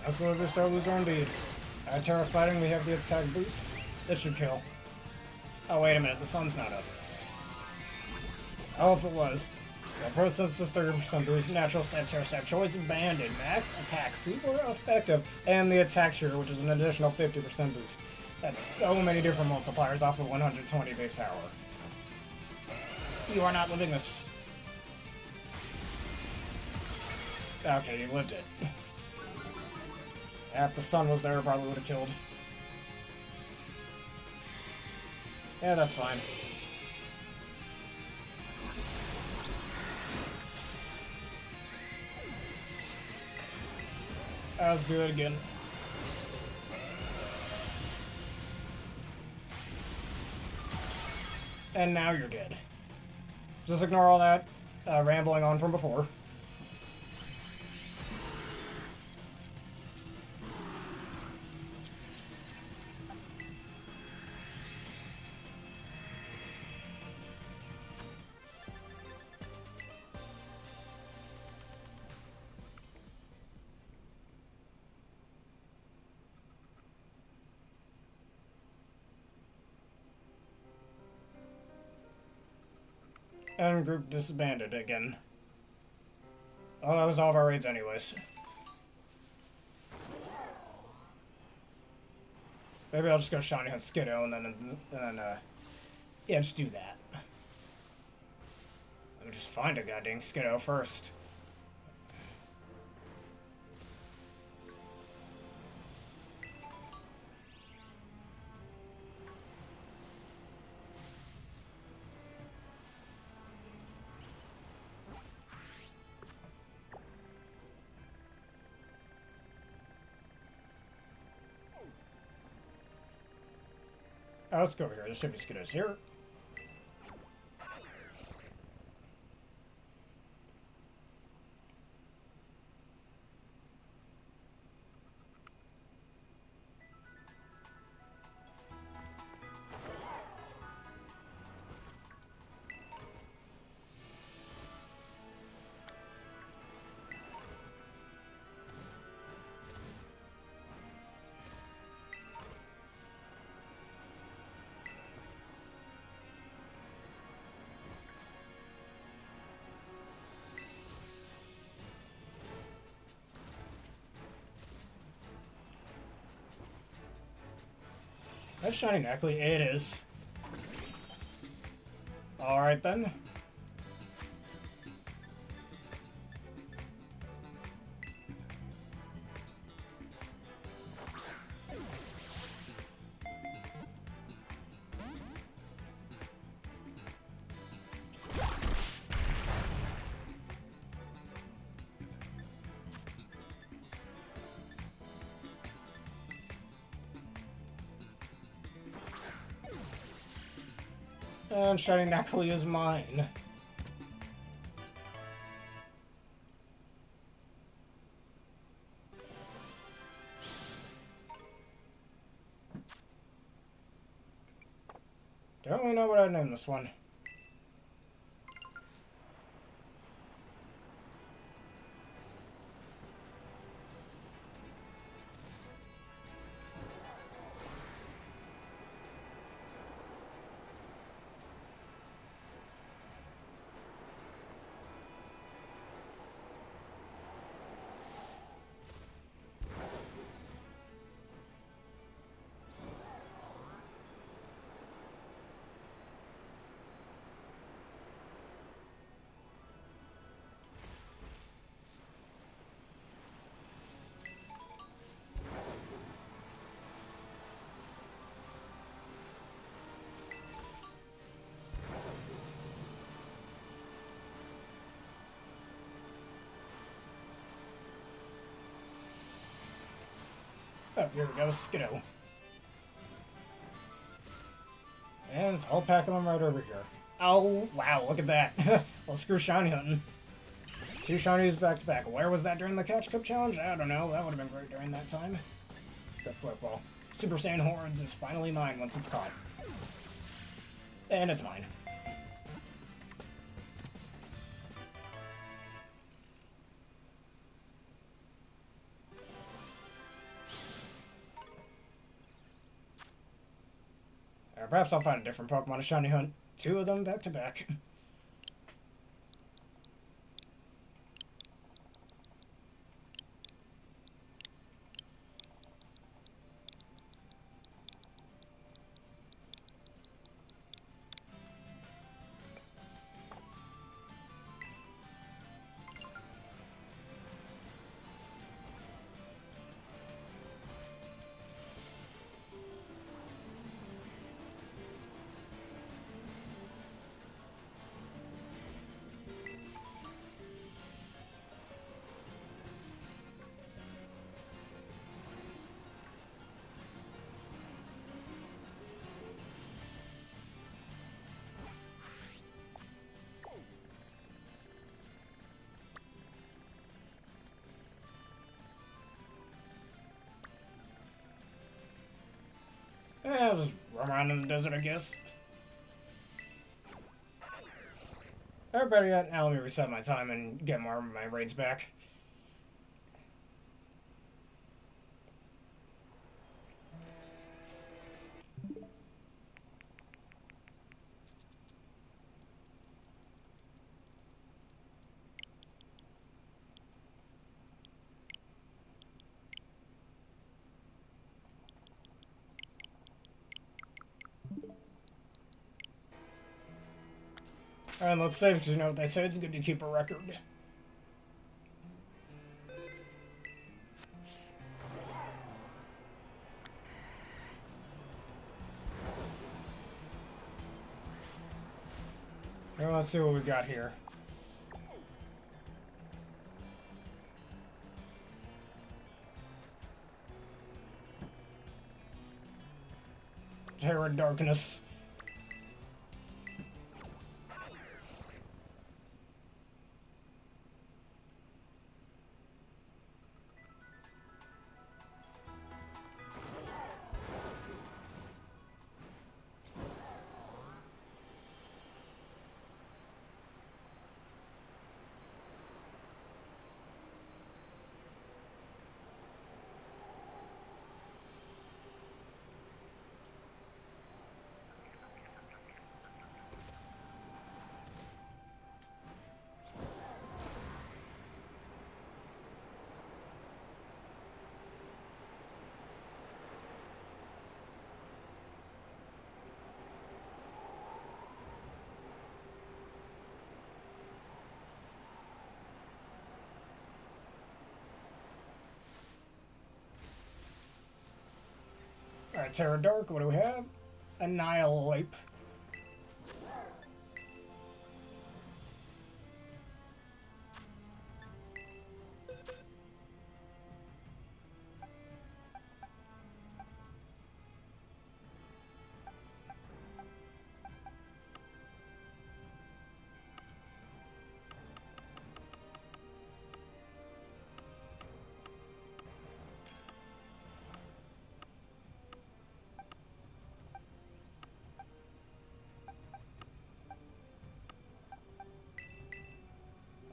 Absolutely so, loser indeed. Tera fighting, we have the attack boost. This should kill. Oh, wait a minute, the sun's not up. Oh, if it was. Process system boost, natural stat, terror stat, choice abandoned, max attack, super effective, and the attack shooter, which is an additional 50% boost. That's so many different multipliers off of 120 base power. You are not living this. Okay, you lived it. If the sun was there, it probably would have killed. Yeah, that's fine. Let's do it again. And now you're dead. Just ignore all that rambling on from before. And group disbanded again. Oh, that was all of our raids anyways. Maybe I'll just go Shiny Hunt Skiddo and then yeah, just do that. Let me just find a goddamn Skiddo first. Oh, let's go over here. There should be Skiddos here. That's Shiny Neckley. It is. Alright then. And Shiny Neckley is mine. Don't really know what I'd name this one. Oh, here we go, Skiddo. And I'll pack them right over here. Oh, wow, look at that. Well, screw Shiny Hunting. 2 Shinies back to back. Where was that during the Catch Cup Challenge? I don't know. That would have been great during that time. Good football. Super Saiyan Horns is finally mine once it's caught. And it's mine. Or perhaps I'll find a different Pokemon to Shiny Hunt. 2 of them back to back. I'll just roam around in the desert, I guess. Or better yet, now let me reset my time and get more of my raids back. Alright, let's save because you know what they say, it's good to keep a record. Alright, let's see what we got here. Tera Darkness. Alright, Tera Dark, what do we have? Annihilate.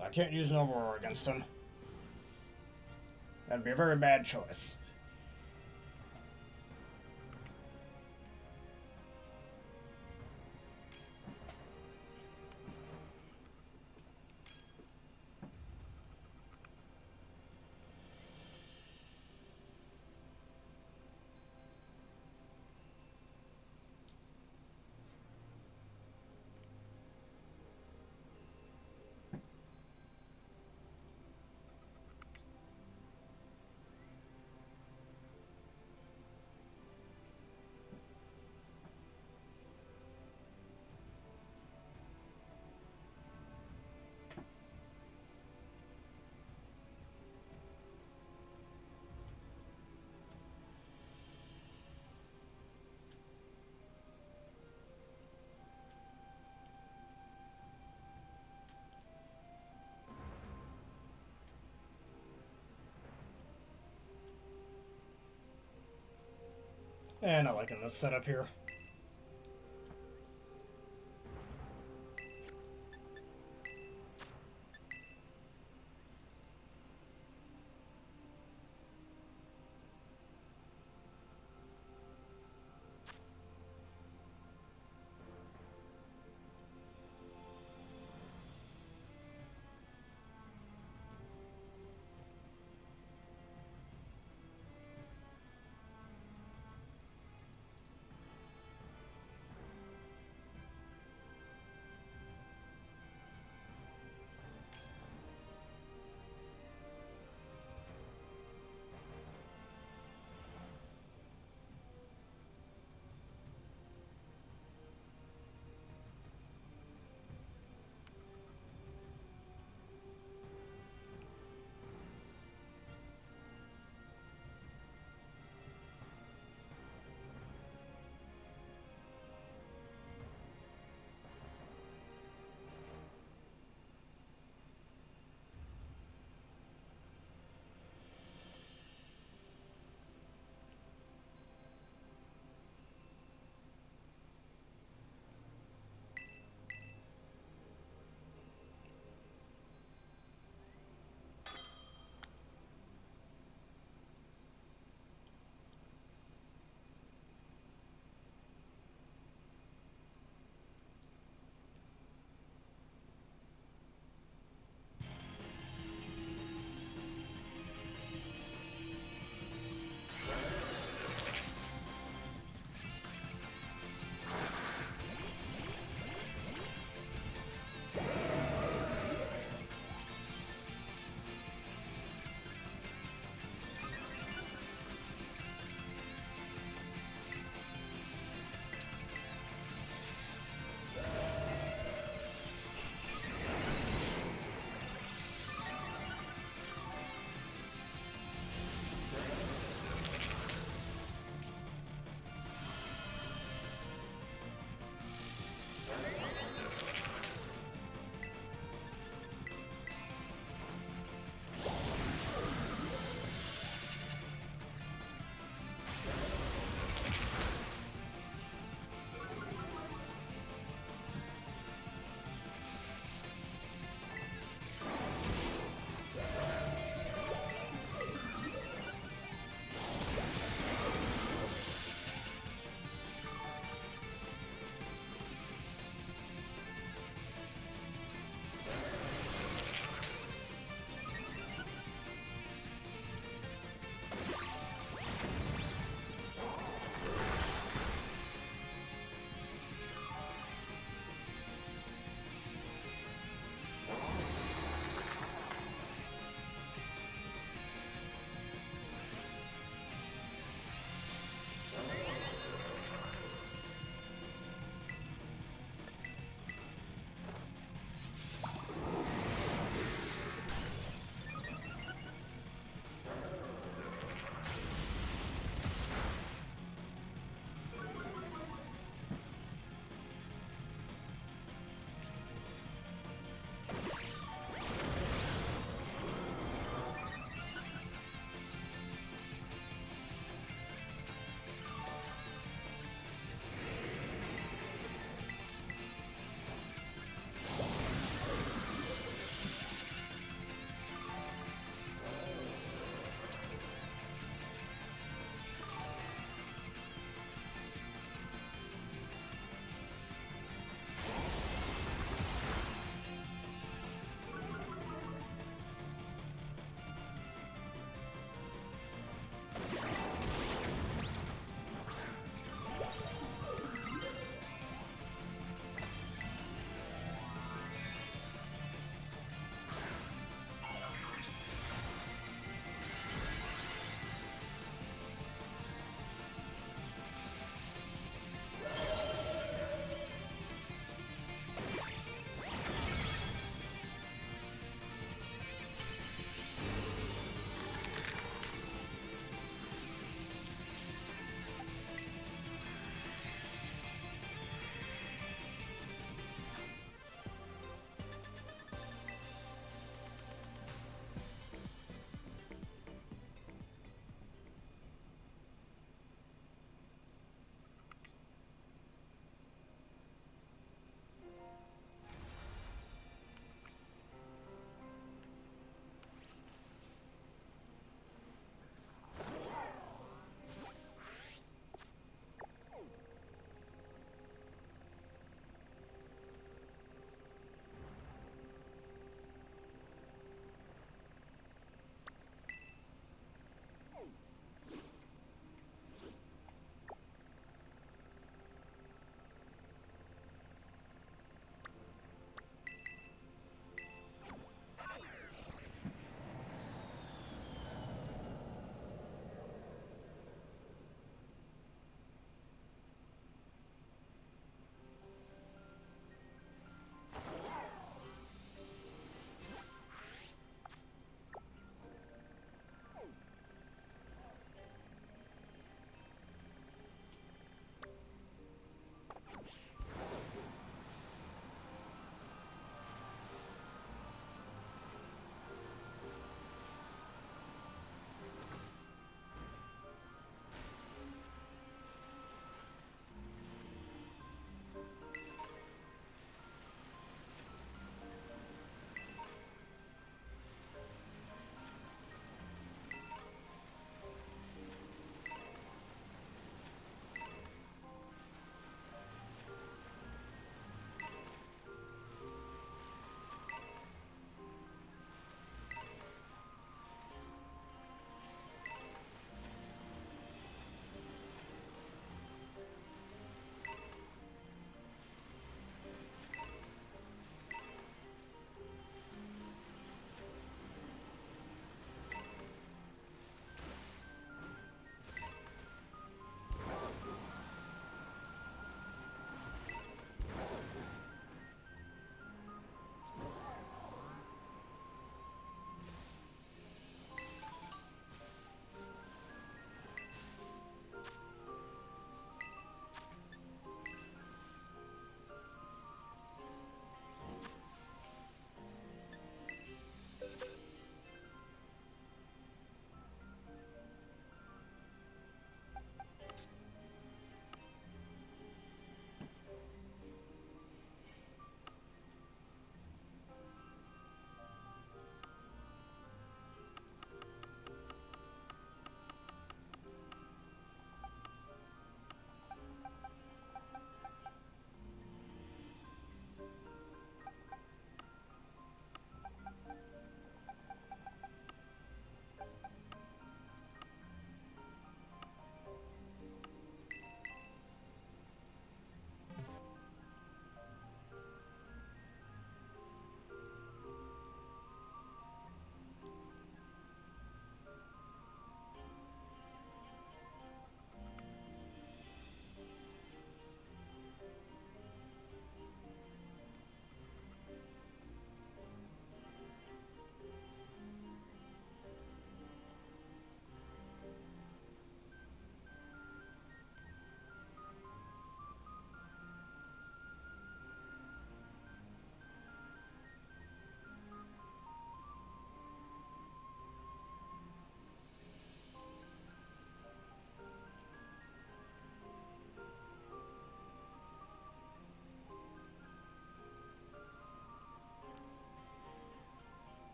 I can't use Noble Roar against him. That'd be a very bad choice. And not liking this setup here.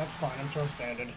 That's fine, I'm short-standed.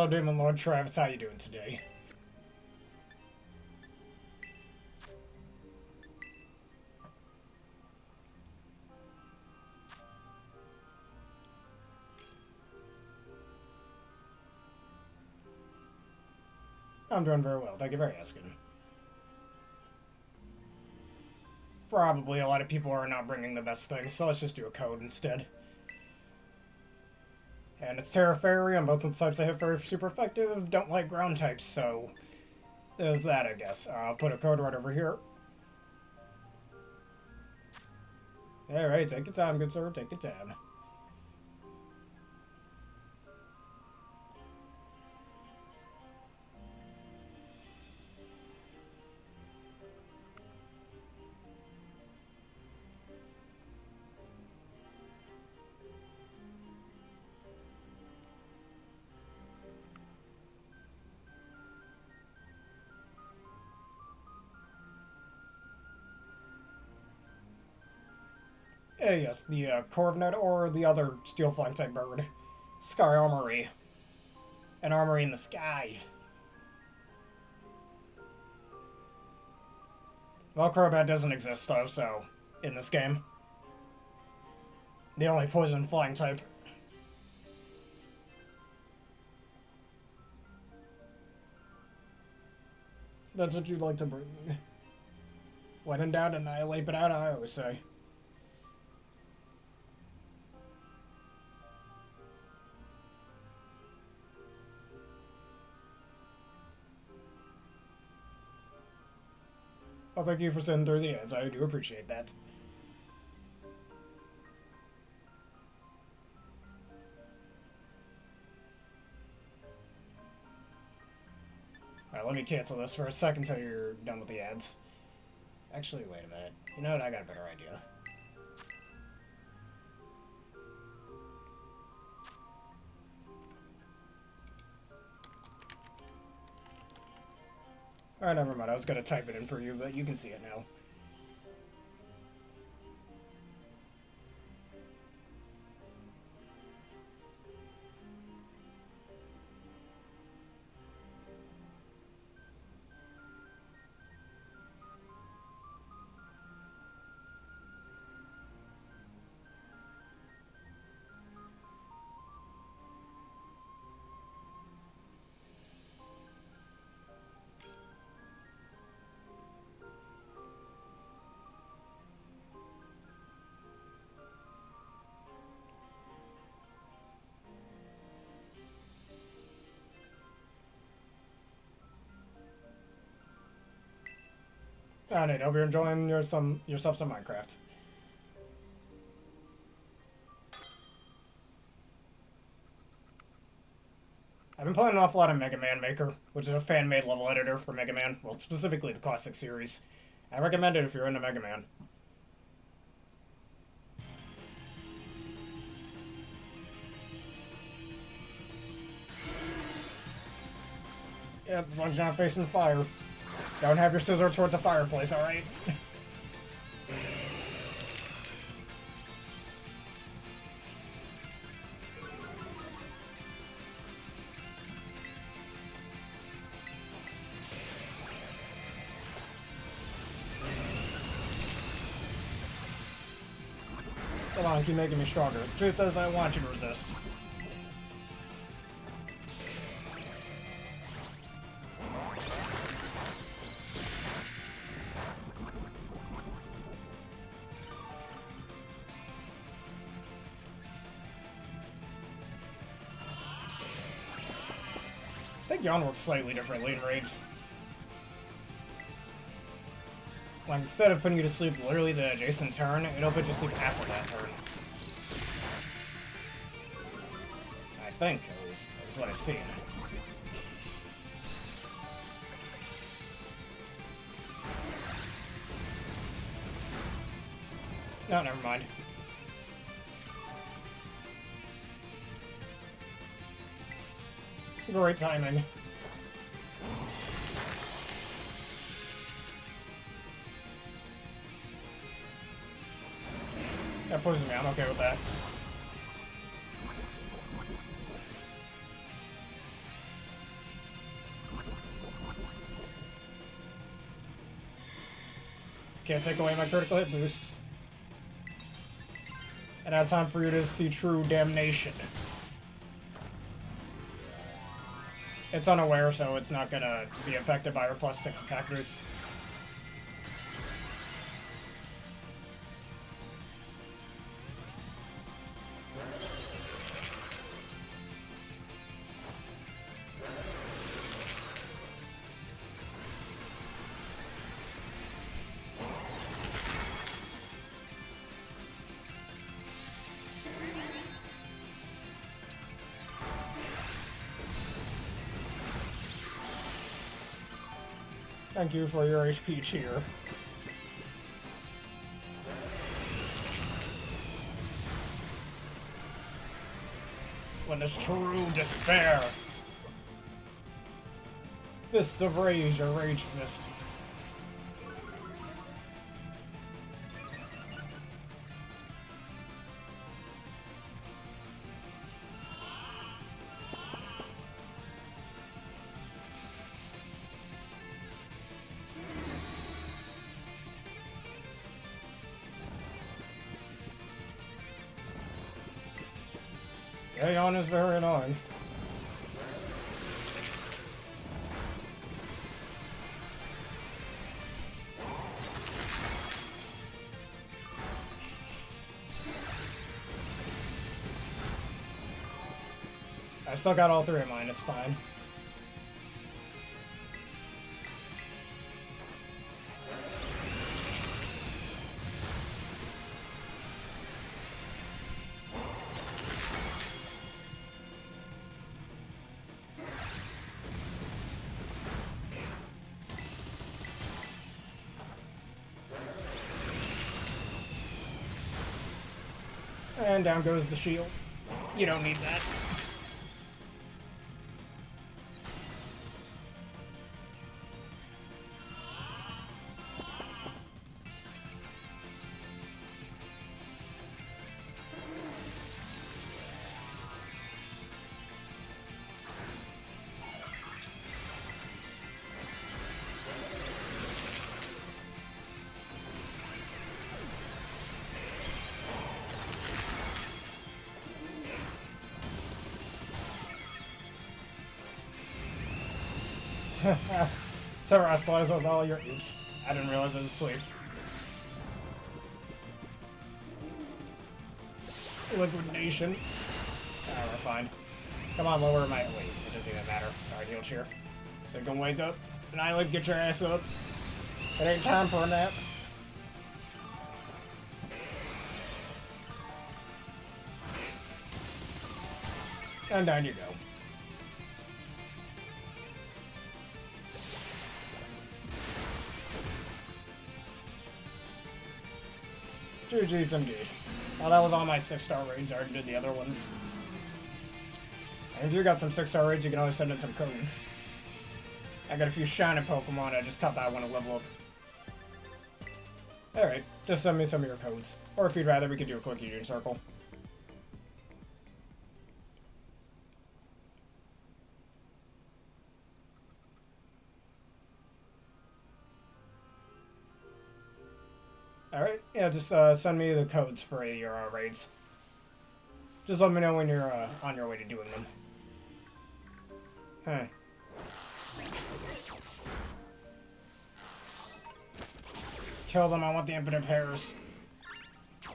Hello, Demon Lord Travis. How you doing today? I'm doing very well. Thank you for asking. Probably a lot of people are not bringing the best things, so let's just do a code instead. And it's Tera Fairy on both of the types I hit for super effective. Don't like ground types, so there's that, I guess. I'll put a code right over here. Alright, take your time, good sir. Take your time. Yes, the Corviknight or the other Steel Flying type bird. Sky Armory. An armory in the sky. Well, Crobat doesn't exist, though, so... in this game. The only poison flying type. That's what you'd like to bring. When in doubt, annihilate it out, I always say. Well, thank you for sending through the ads. I do appreciate that. Alright, let me cancel this for a second until you're done with the ads. Actually, wait a minute. You know what? I got a better idea. Alright, never mind. I was gonna type it in for you, but you can see it now. Alright, hope you're enjoying yourself some Minecraft. I've been playing an awful lot of Mega Man Maker, which is a fan-made level editor for Mega Man. Well, specifically the classic series. I recommend it if you're into Mega Man. Yep, as long as you're not facing fire. Don't have your scissor towards the fireplace, alright? Come on, keep making me stronger. Truth is, I want you to resist. I think Yawn works slightly differently in raids. Like, instead of putting you to sleep literally the adjacent turn, it'll put you to sleep after that turn. I think, at least. That's what I've seen. No, never mind. Great timing. That pushes me. I'm okay with that. Can't take away my critical hit boost. And now time for you to see true damnation. It's unaware, so it's not gonna be affected by her +6 attack boost. Thank you for your HP cheer. Witness true despair. Fists of Rage or Rage Fist. Aeon is very annoying. I still got all three of mine, it's fine. And down goes the shield. You don't need that. Tera slides with all your oops. I didn't realize I was asleep. Liquidation. Alright, we're fine. Come on, lower my. Wait, it doesn't even matter. Alright, heal cheer. So you can wake up. Annihilate, get your ass up. It ain't time for a nap. And down you go. GG's indeed. Well, that was all my 6-star raids. I already did the other ones. And if you got some 6-star raids, you can always send in some codes. I got a few shiny Pokemon. I just caught that one to level up. Alright, just send me some of your codes. Or if you'd rather, we could do a quick union circle. Alright, yeah, just send me the codes for your raids. Just let me know when you're on your way to doing them. Huh. Kill them, I want the impotent pairs.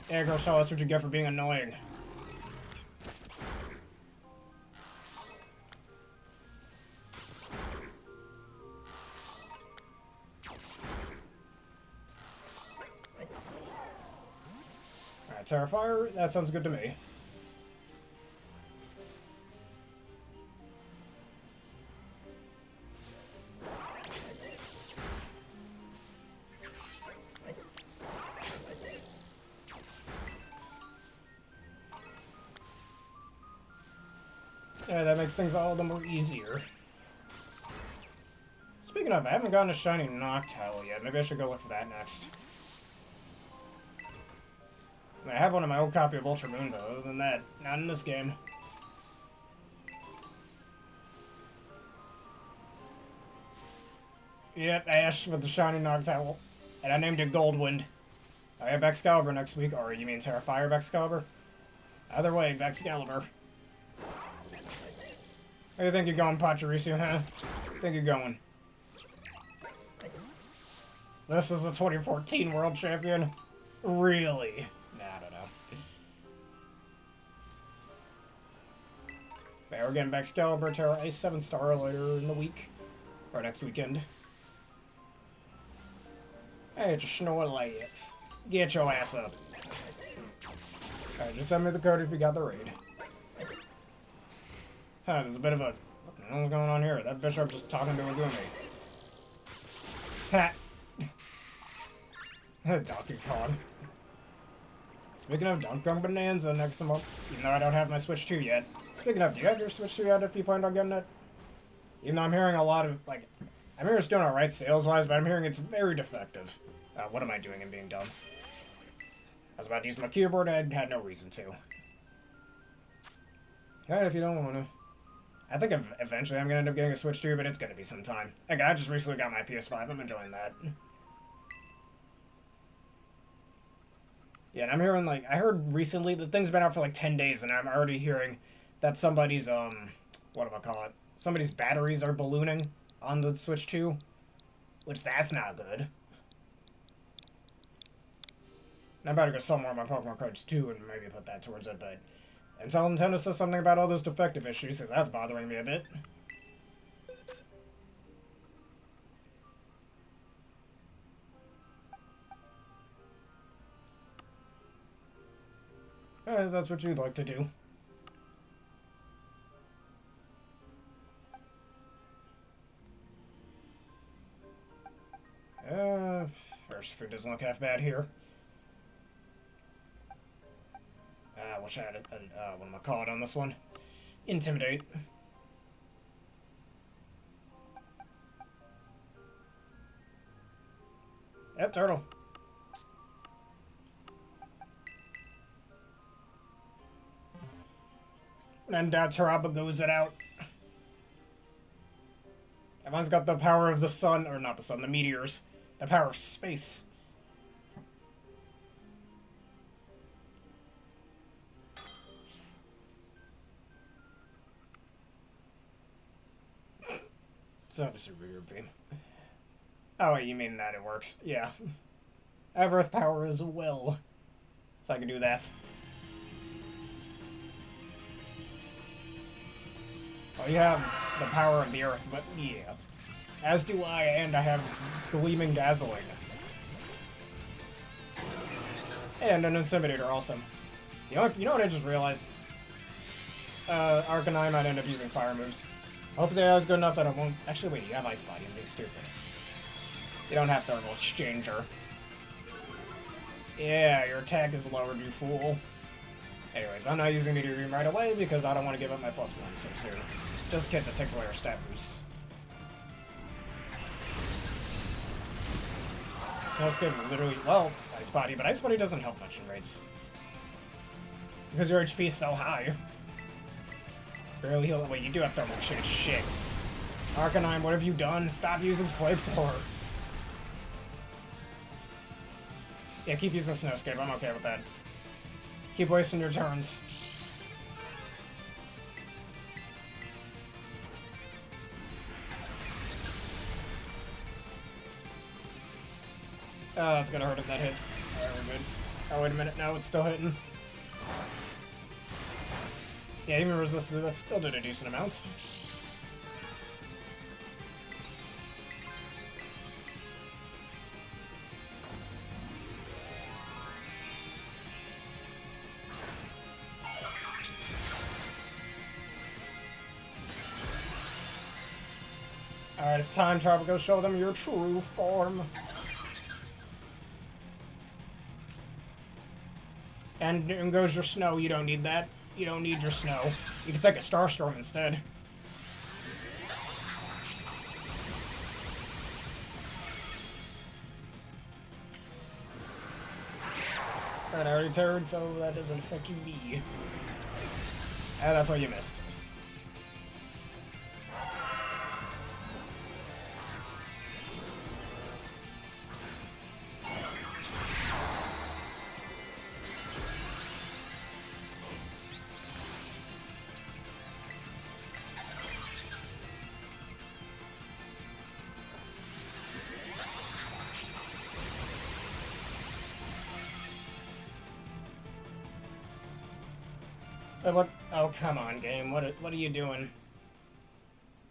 Yeah, girl, so that's what you get for being annoying. Terrifier? That sounds good to me. Yeah, that makes things all the more easier. Speaking of, I haven't gotten a shiny Noctowl yet. Maybe I should go look for that next. I have one in my old copy of Ultra Moon, though. Other than that, not in this game. Yep, Ash with the shiny Noctowl. And I named it Goldwind. I have Excalibur next week, or you mean Terra Fire Excalibur? Either way, Excalibur. Where do you think you're going, Pachirisu, huh? Think you're going? This is the 2014 World Champion? Really? Nah, I don't know. But we're getting Excalibur, Terra Ice 7-star later in the week. Or next weekend. Hey, just know what it is. Get your ass up. Alright, just send me the code if you got the raid. Huh, there's a bit of a... What the hell's going on here? That bishop just talking to a Goomy. Ha! Donkey Kong. Speaking of Donkey Kong Bonanza next month, even though I don't have my Switch 2 yet. Speaking of, do you have your Switch 2 yet if you plan on getting it? Even though I'm hearing a lot of, like... I'm hearing it's doing alright sales-wise, but I'm hearing it's very defective. What am I doing and being dumb? I was about to use my keyboard, I had no reason to. Alright, if you don't want to. I think eventually I'm going to end up getting a Switch 2, but it's going to be some time. Like, I just recently got my PS5, I'm enjoying that. Yeah, and I'm hearing, like, I heard recently the thing's been out for like 10 days, and I'm already hearing that somebody's, somebody's batteries are ballooning on the Switch 2, which that's not good. And I'm about to go sell more of my Pokemon cards too, and maybe put that towards it, but until Nintendo says something about all those defective issues, because that's bothering me a bit. That's what you'd like to do. First food doesn't look half bad here. Wish I had what am I call it on this one? Intimidate. Yep, turtle. And Taraba goes it out. Everyone's got the power of the sun, or not the sun, the meteors. The power of space. So super weird beam. Oh, wait, you mean that it works? Yeah. I have earth power as well. So I can do that. Well, you have the power of the earth, but yeah. As do I, and I have Gleaming Dazzling. And an Intimidator also. You know what I just realized? Arcanine might end up using fire moves. Hopefully that was good enough that I won't... Actually, wait, you have Ice Body. I'm being stupid. You don't have Thermal Exchanger. Yeah, your attack is lowered, you fool. Anyways, I'm not using Meteor Beam right away because I don't want to give up my +1 so soon. Just in case it takes away our stat boosts. Snowscape literally... Well, Ice Body, but Ice Body doesn't help much in raids. Because your HP is so high. Barely heal. Wait, you do have Thermal Exchange. Shit. Arcanine, what have you done? Stop using Flamethrower. Yeah, keep using Snowscape. I'm okay with that. Keep wasting your turns. Oh, that's gonna hurt if that hits. Alright, we're good. Oh, wait a minute. No, it's still hitting. Yeah, even resisted, that still did a decent amount. Alright, it's time, Tropico, show them your true form. And in goes your snow, you don't need that. You don't need your snow. You can take a Starstorm instead. And I already turned, so that doesn't affect me. And that's what you missed. What? Oh, come on, game. What are you doing?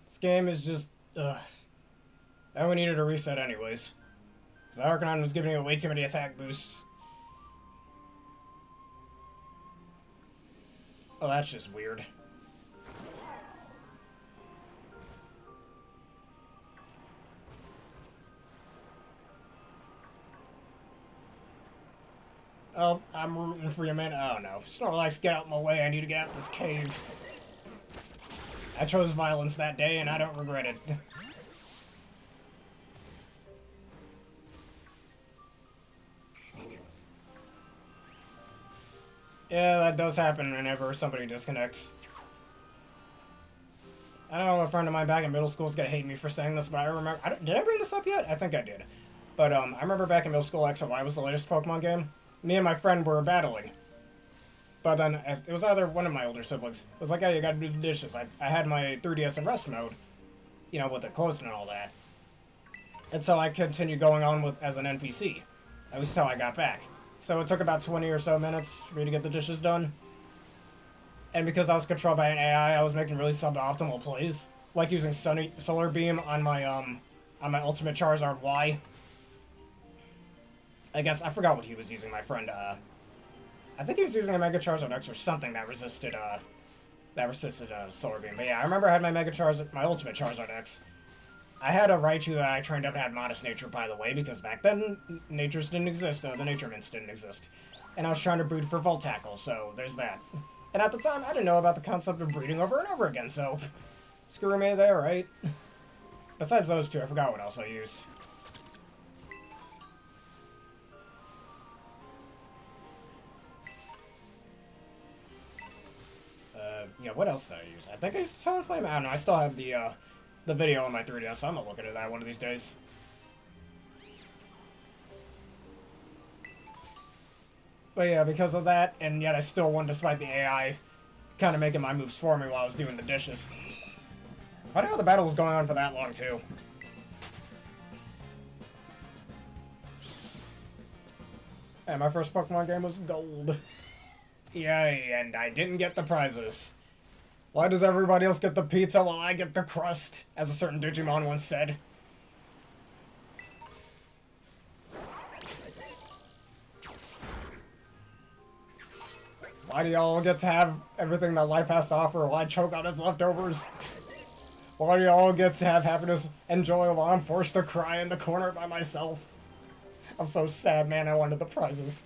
This game is just... Ugh. Now we needed a reset anyways. The Arcanine was giving it way too many attack boosts. Oh, that's just weird. Oh, I'm rooting for you, man. Oh no. Snorlax, get out of my way. I need to get out of this cave. I chose violence that day, and I don't regret it. Yeah, that does happen whenever somebody disconnects. I don't know, a friend of mine back in middle school is gonna hate me for saying this, but I remember... did I bring this up yet? I think I did. But, I remember back in middle school, X and Y was the latest Pokemon game. Me and my friend were battling. But then, it was either one of my older siblings. It was like, hey, you gotta do the dishes. I had my 3DS in rest mode. You know, with it closed and all that. And so I continued going on with as an NPC. That was until I got back. So it took about 20 or so minutes for me to get the dishes done. And because I was controlled by an AI, I was making really suboptimal plays. Like using Solar Beam on my Ultimate Charizard Y. I guess, I forgot what he was using, my friend. I think he was using a Mega Charizard X or something that resisted Solar Beam. But yeah, I remember I had my Ultimate Charizard X. I had a Raichu that I trained up and had Modest Nature, by the way, because back then, Natures didn't exist, the Nature Mints didn't exist. And I was trying to breed for Volt Tackle, so there's that. And at the time, I didn't know about the concept of breeding over and over again, so... Screw me there, right? Besides those two, I forgot what else I used. Yeah, what else did I use? I think I used Talonflame. I don't know, I still have the video on my 3DS, so I'm gonna look into that one of these days. But yeah, because of that, and yet I still won despite the AI kind of making my moves for me while I was doing the dishes. Funny how the battle was going on for that long, too. And my first Pokemon game was Gold. Yay, and I didn't get the prizes. Why does everybody else get the pizza while I get the crust? As a certain Digimon once said. Why do y'all get to have everything that life has to offer while I choke on its leftovers? Why do y'all get to have happiness and joy while I'm forced to cry in the corner by myself? I'm so sad, man. I wanted the prizes.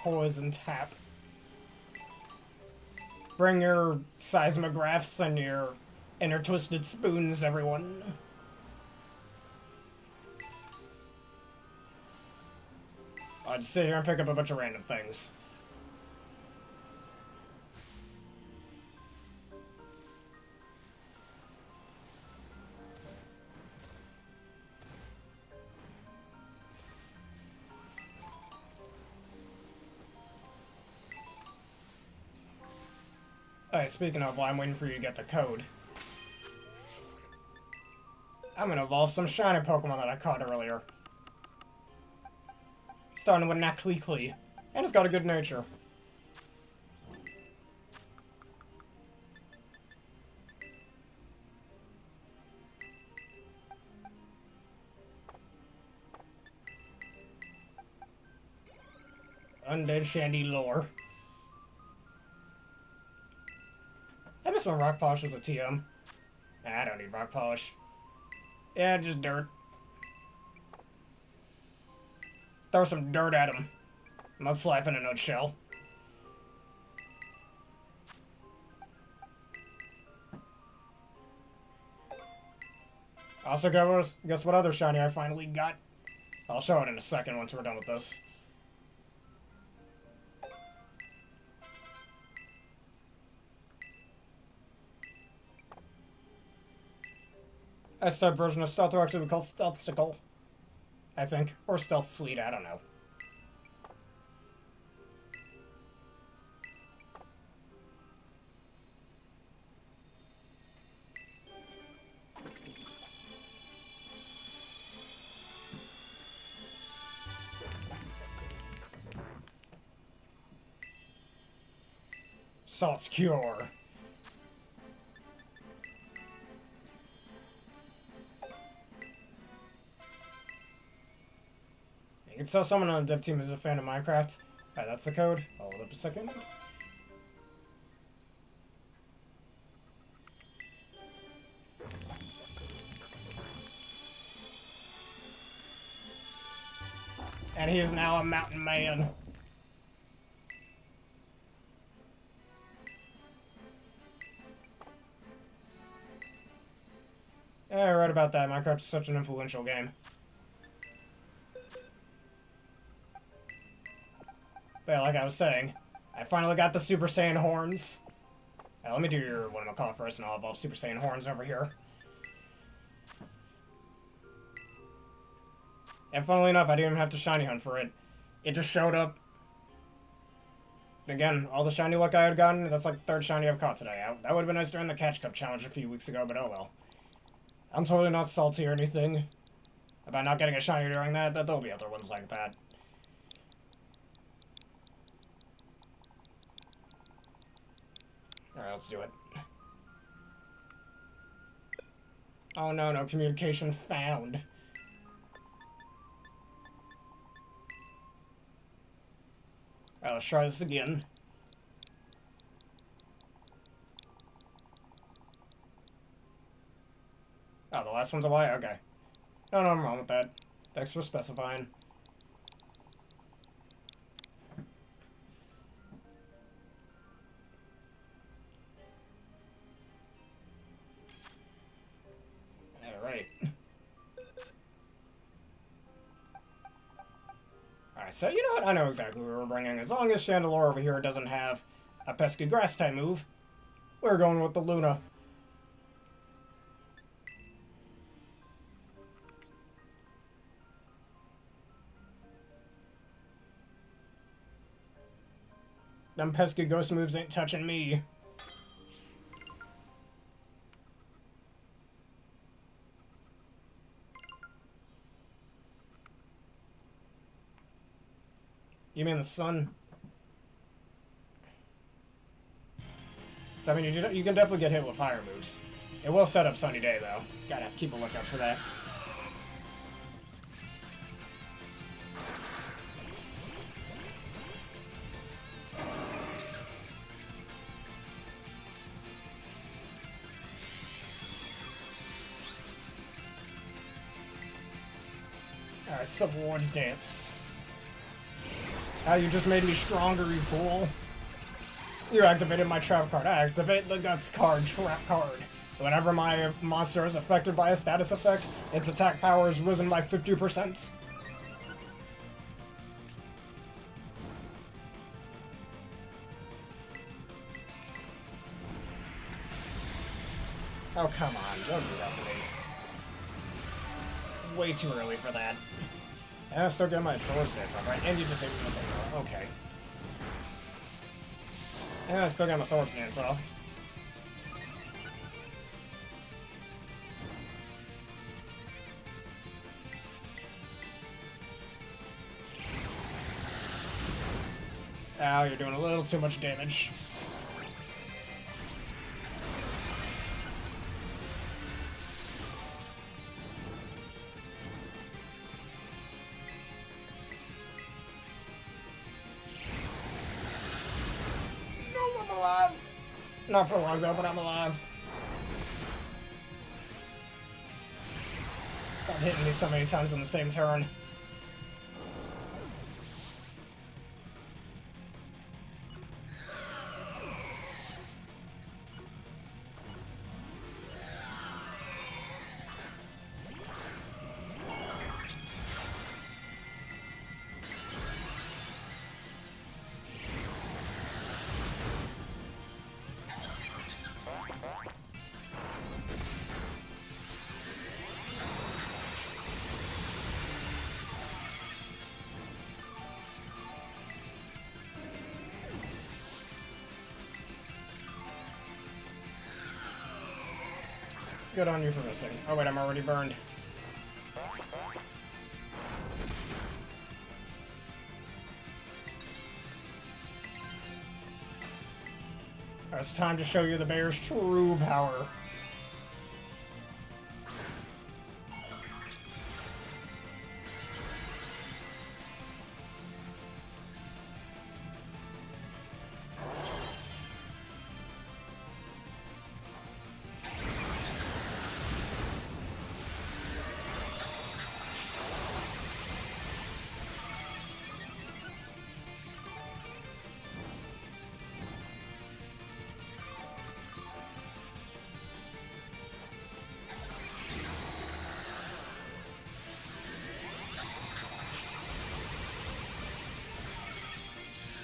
Poison tap. Bring your seismographs and your inner twisted spoons, everyone. I'll just sit here and pick up a bunch of random things. Alright, speaking of, while I'm waiting for you to get the code, I'm gonna evolve some shiny Pokemon that I caught earlier. Starting with Naklikli. And it's got a good nature. Undead Shandy lore. I miss when Rock Polish was a TM. Nah, I don't need Rock Polish. Yeah, just dirt. Throw some dirt at him. Mud slap in a nutshell. Also, guess what other shiny I finally got? I'll show it in a second once we're done with this. A step version of Stealth will actually be called Stealthstickle, I think. Or Stealth Sleet, I don't know. Salt's Cure. You can tell someone on the dev team is a fan of Minecraft. Alright, that's the code. Hold up a second. And he is now a mountain man. Yeah, I read about that. Minecraft is such an influential game. But yeah, like I was saying, I finally got the Super Saiyan horns. Let me do your whatchamacallit first, and I'll evolve Super Saiyan horns over here. And funnily enough, I didn't even have to shiny hunt for it. It just showed up. Again, all the shiny luck I had gotten, that's like the third shiny I've caught today. That would have been nice during the Catch Cup challenge a few weeks ago, but oh well. I'm totally not salty or anything about not getting a shiny during that. There'll be other ones like that. Alright, let's do it. Oh no, no communication found. Alright, let's try this again. Oh, the last one's a Y? Okay. No, I'm wrong with that. Thanks for specifying. Alright. Alright, so you know what? I know exactly what we're bringing. As long as Chandelure over here doesn't have a pesky grass type move, we're going with the Luna. Them pesky ghost moves ain't touching me. You mean the sun? So, I mean, you can definitely get hit with fire moves. It will set up Sunny Day, though. Gotta keep a lookout for that. Alright, Subwards Dance. You just made me stronger, you fool. You activated my trap card. I activate the Guts card, trap card. Whenever my monster is affected by a status effect, its attack power is risen by 50%. Oh, come on. Don't do that to me. Way too early for that. And I still get my sword stance up, right? And you just hit me with the okay. And I still got my sword stance off. Ow, you're doing a little too much damage. Alive. Not for long though, but I'm alive. Stop hitting me so many times on the same turn. Good on you for missing. Oh wait, I'm already burned. It's time to show you the bear's true power.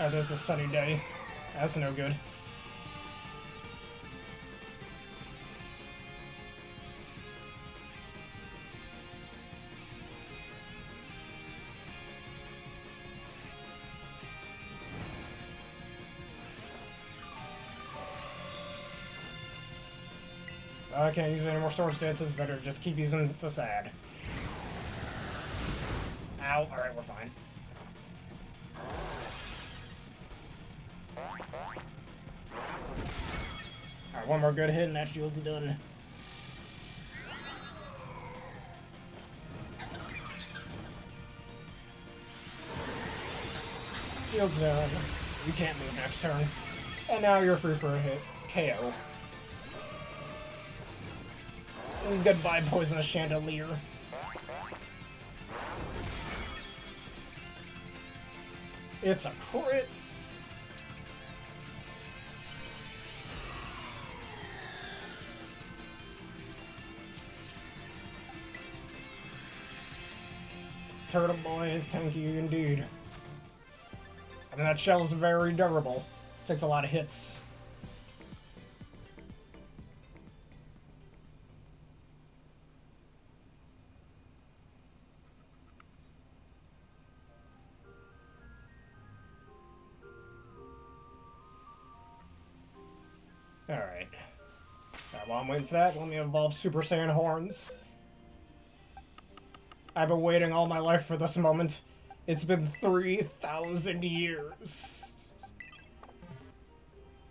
Oh, there's a sunny day. That's no good. I can't use any more Swords Dances. Better just keep using Facade. Ow. Alright, we're fine. Alright, one more good hit and that shield's done. Shield's done. You can't move next turn. And now you're free for a hit. KO. And goodbye, Poisonous Chandelier. It's a crit. Turtle Boy is tanky indeed. I mean, that shell is very durable. Takes a lot of hits. Alright. While I'm waiting for that, let me evolve Super Saiyan Horns. I've been waiting all my life for this moment. It's been 3,000 years.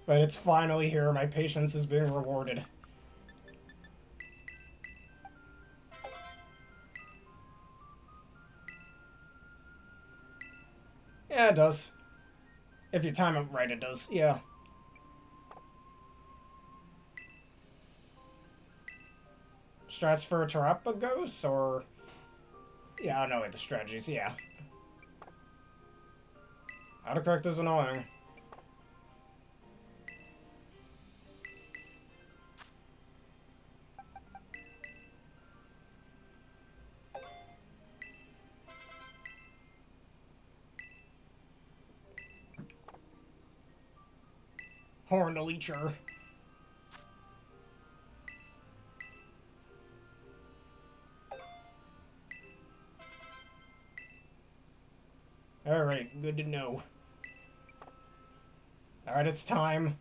But it's finally here. My patience is being rewarded. Yeah, it does. If you time it right, it does. Yeah. Strats for Terapagos, or... Yeah, I don't know the strategies, yeah. Autocorrect is annoying. Horned Leecher. Alright, good to know. Alright, it's time.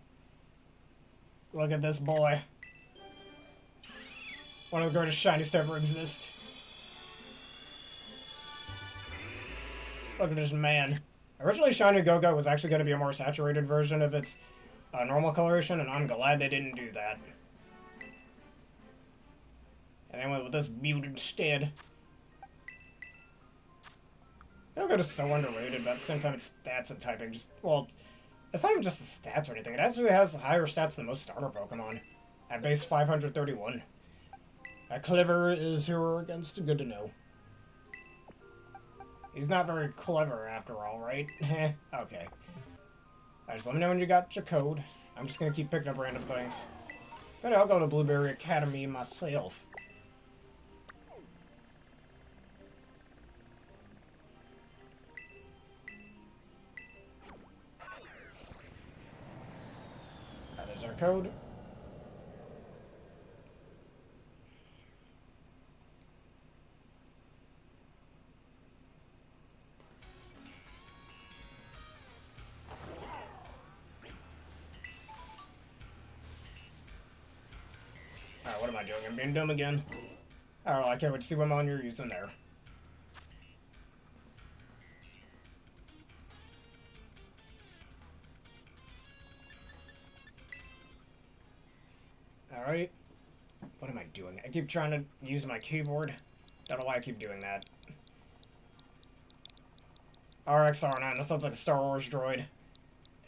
Look at this boy. One of the greatest shinies to ever exist. Look at this man. Originally, Shiny Go-Go was actually going to be a more saturated version of its normal coloration, and I'm glad they didn't do that. And they went with this butte instead. Go-Go is so underrated, but at the same time, its stats and typing just, well, it's not even just the stats or anything. It actually has higher stats than most starter Pokemon. At base 531. Clever is here against. Good to know. He's not very clever after all, right? Heh, okay. Just let me know when you got your code. I'm just gonna keep picking up random things. But I'll go to Blueberry Academy myself. There's our code. Alright, what am am I doing? I'm being dumb again. Oh, I can't wait to see what mon you're using there. Alright. What am I doing? I keep trying to use my keyboard. Don't know why I keep doing that. RXR9, that sounds like a Star Wars droid.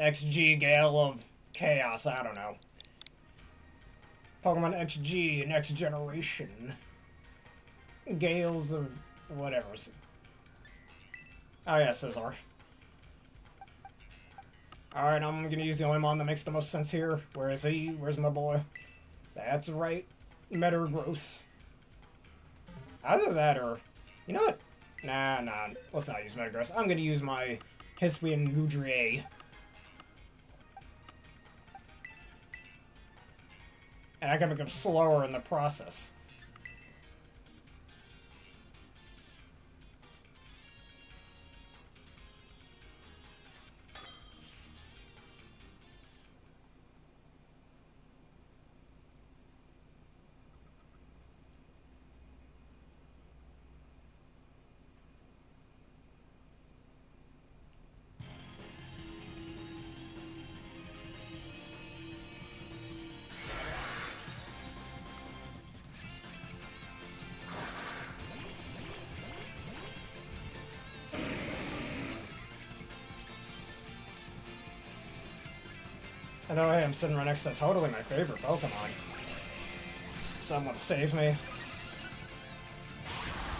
XG Gale of Chaos, I don't know. Pokemon XG, Next Generation. Gales of whatever. Oh yes, those are. Alright, I'm gonna use the only mon that makes the most sense here. Where is he? Where's my boy? That's right. Metagross. Either that or... You know what? Nah. Let's not use Metagross. I'm gonna use my Hisuian Goodrier. And I can make him slower in the process. I know, hey, I'm sitting right next to totally my favorite Pokemon. Someone save me.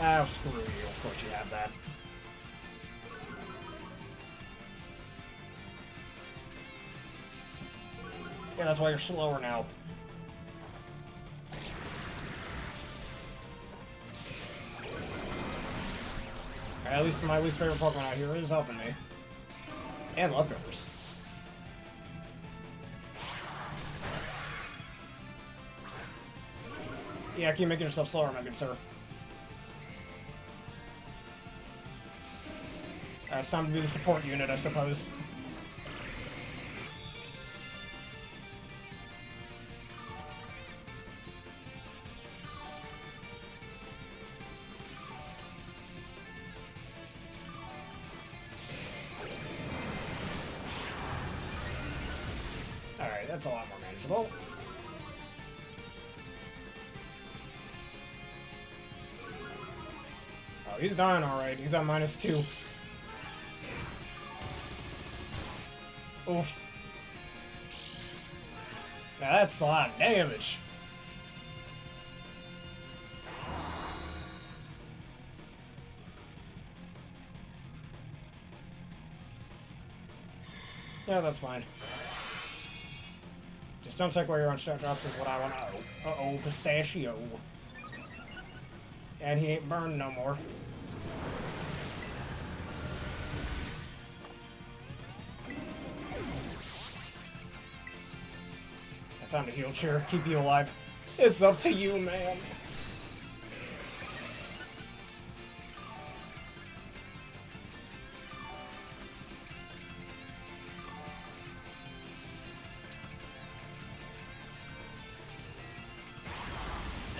Oh, screw you. Of course you have that. Yeah, that's why you're slower now. At least my least favorite Pokemon out here is helping me. And leftovers. Yeah, keep making yourself slower, my good sir. It's time to be the support unit, I suppose. Alright, that's a lot more manageable. Oh, he's dying alright. He's on -2. Oof. Now that's a lot of damage. Yeah, that's fine. Just don't take away your own shot drops is what I want to know. Uh-oh, pistachio. And he ain't burned no more. Time to heal, Chair. Keep you alive. It's up to you, man.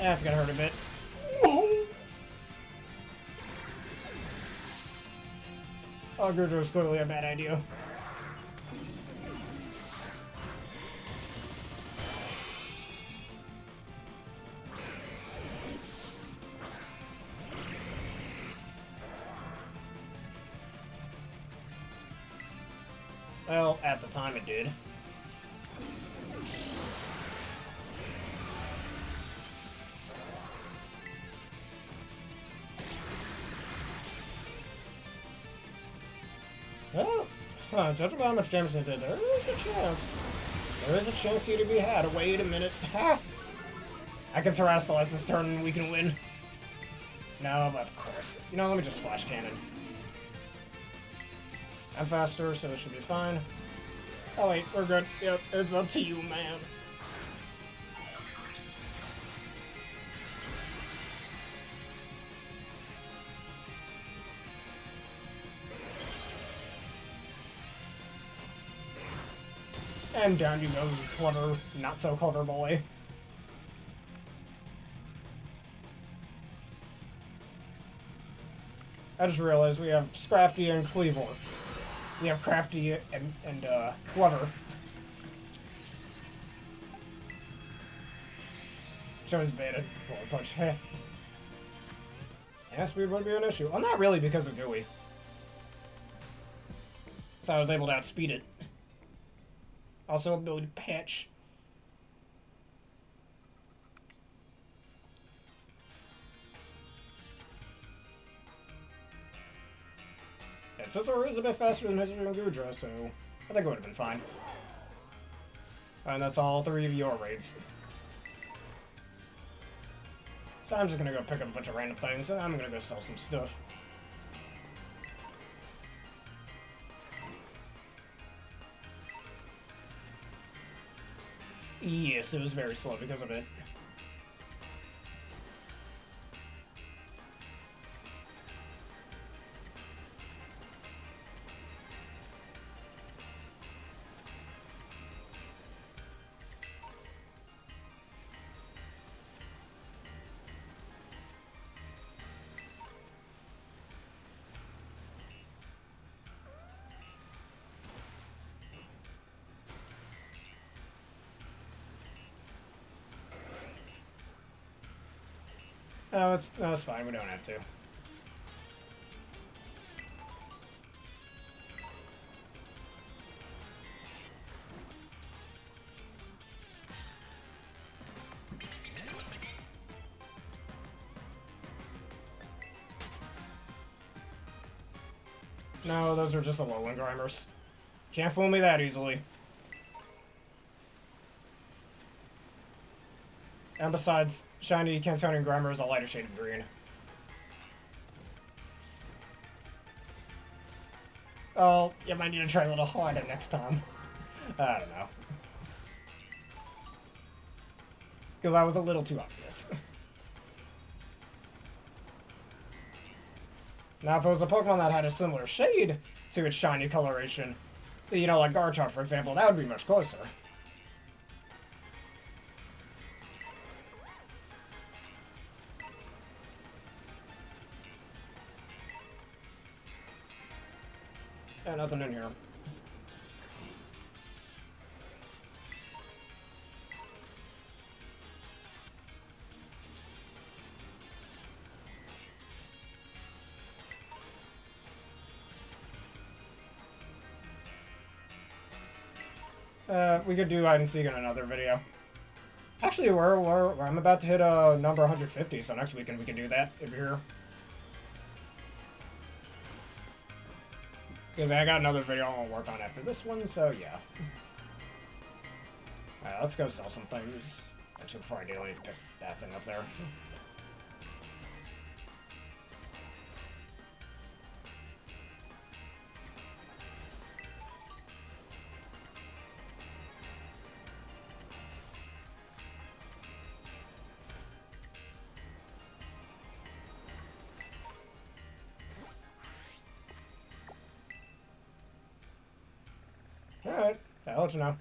That's gonna hurt a bit. Oh, Gurdra was clearly a bad idea. Well, at the time it did. Well, judging by how much damage they did, there is a chance. There is a chance here to be had. Wait a minute. Ha! I can terrestrialize this turn and we can win. No, but of course. You know, let me just flash cannon. I'm faster, so it should be fine. Oh wait, we're good. Yep, it's up to you, man. And down you go, you clever, not so clever boy. I just realized we have Scrafty and Cleavor. We have Crafty and Clever. Shows baited. Forward punch. Heh. Yeah, speed would be an issue. Well, not really because of Gooey. So I was able to outspeed it. Also, ability patch. Yeah, Scizor is a bit faster than Hitler and Gudra, so I think it would have been fine. And that's all 3 of your raids. So I'm just gonna go pick up a bunch of random things, and I'm gonna go sell some stuff. Yes, it was very slow because of it. No, it's fine. We don't have to. No, those are just the low-end Grimers. Can't fool me that easily. And besides, shiny Cantonian Grimer is a lighter shade of green. Oh, you might need to try a little harder next time. I don't know. Because I was a little too obvious. Now, if it was a Pokemon that had a similar shade to its shiny coloration, you know, like Garchomp, for example, that would be much closer. Yeah, nothing in here. We could do hide and seek in another video. Actually, I'm about to hit number 150, so next weekend we can do that if you're here. Because I got another video I'll work on after this one, so yeah. Alright, let's go sell some things. Actually, before I do, I need to pick that thing up there. Alright, I'll let you know.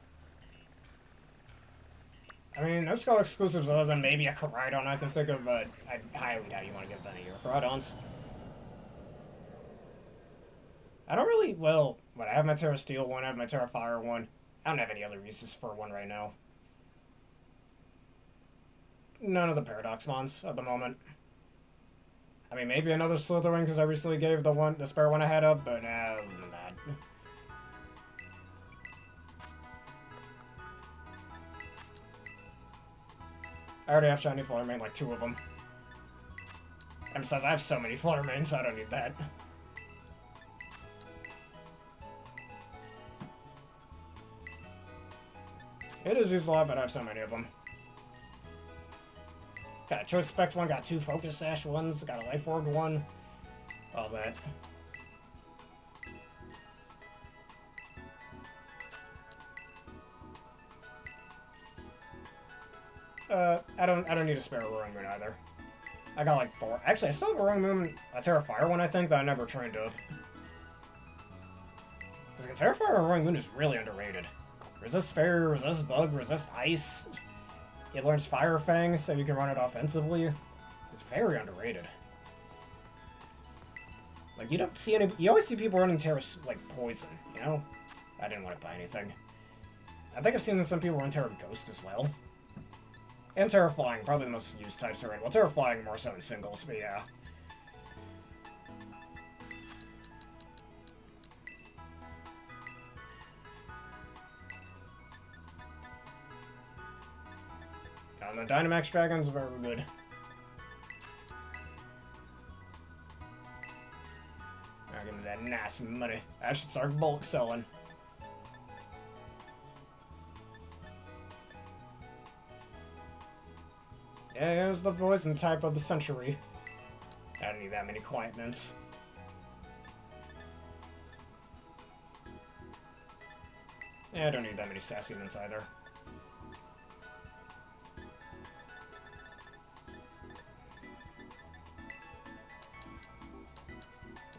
I mean, no Skull exclusives other than maybe a Koraidon I can think of, but I highly doubt you want to get any of your Koraidons. I don't really, well, I have my Tera Steel one, I have my Tera Fire one. I don't have any other uses for one right now. None of the Paradox Mons at the moment. I mean, maybe another Slitherwing because I recently gave the spare one I had up, but other than that. I already have shiny Fluttermane, like 2 of them. And besides, I have so many Fluttermanes, so I don't need that. It is used a lot, but I have so many of them. Got a Choice Specs one, got 2 Focus Sash ones, got a Life Orb one. All that. I don't need a spare Roaring Moon either. I got like 4. Actually, I still have a Roaring Moon, a Tera Fire one, I think, that I never trained up. Because Tera Fire and Roaring Moon is really underrated. Resist Fairy, resist Bug, resist Ice. It learns Fire Fang, so you can run it offensively. It's very underrated. Like, you don't see any... You always see people running Tera, like, Poison, you know? I didn't want to buy anything. I think I've seen some people run Tera Ghost as well. And Tera Flying, probably the most used types to run. Well, Tera Flying more so in singles, but yeah. And the Dynamax Dragons are very good. Alright, give me that nice money. I should start bulk selling. Yeah, here's the poison type of the century. I don't need that many quiet mints. Yeah, I don't need that many sassy mints either.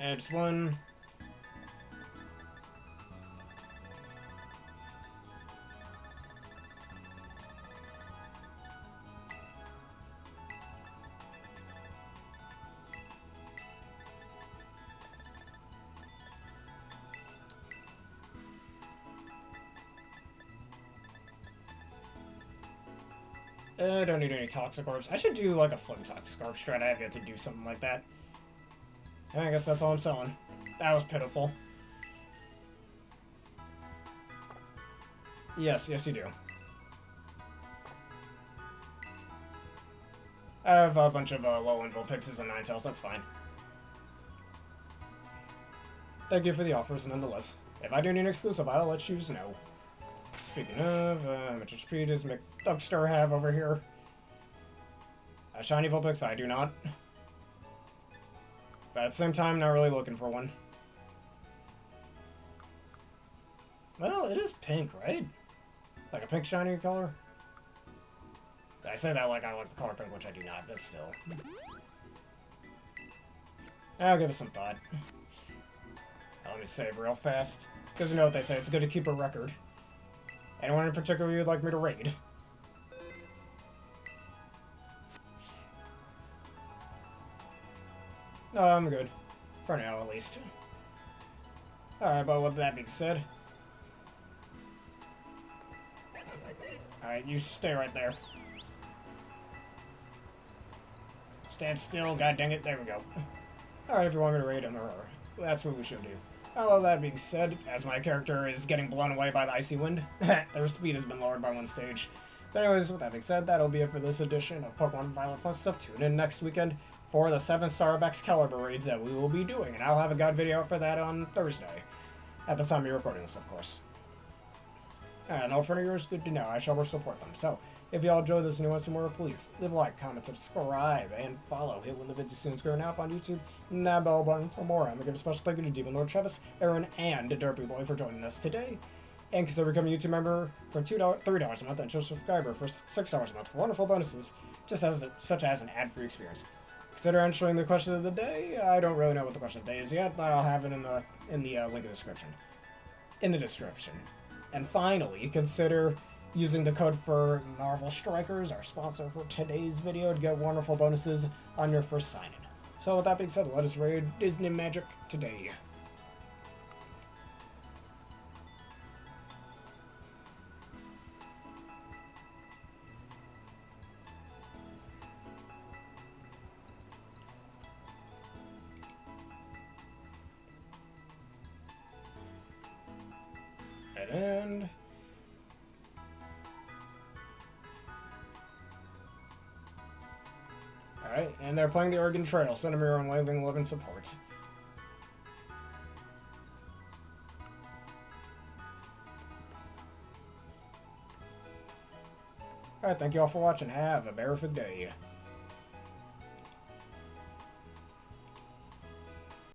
And just one. I don't need any Toxic Orbs. I should do like a Flame Toxic Orb strat. I have yet to do something like that. And I guess that's all I'm selling. That was pitiful. Yes, yes you do. I have a bunch of low Invul Pixies and Ninetales, that's fine. Thank you for the offers, nonetheless. If I do need an exclusive, I'll let you know. Speaking of, how much HP does McDuckster have over here? A shiny Vulpix, I do not. But at the same time, not really looking for one. Well, it is pink, right? Like a pink shiny color? I say that like I like the color pink, which I do not, but still. I'll give it some thought. Let me save real fast. Because you know what they say, it's good to keep a record. Anyone in particular you'd like me to raid? No, I'm good. For now, at least. Alright, but with that being said... Alright, you stay right there. Stand still, god dang it, there we go. Alright, if you want me to raid him, or that's what we should do. Well, that being said, as my character is getting blown away by the icy wind, their speed has been lowered by one stage. But anyways, with that being said, that'll be it for this edition of Pokemon Violet Fun Stuff. Tune in next weekend for the 7-star Excalibur raids that we will be doing, and I'll have a guide video for that on Thursday. At the time you're recording this, of course. And all friend of yours, good to know. I shall support them. So, if y'all enjoyed this and you want some more, please leave a like, comment, subscribe, and follow. Hit when the videos soon going up on YouTube, and that bell button for more. I'm going to give a special thank you to Demon Lord Travis, Aaron, and Derpy Boy for joining us today. And consider becoming a YouTube member for $3 a month and channel subscriber for $6 a month for wonderful bonuses, such as an ad-free experience. Consider answering the question of the day. I don't really know what the question of the day is yet, but I'll have it in the link in the description. And finally, consider using the code for Marvel Strikers, our sponsor for today's video, to get wonderful bonuses on your first sign-in. So with that being said, let us raid Disney Magic today. And alright, and they're playing the Oregon Trail. Send them your unwavering love and support. Alright, thank you all for watching. Have a terrific day.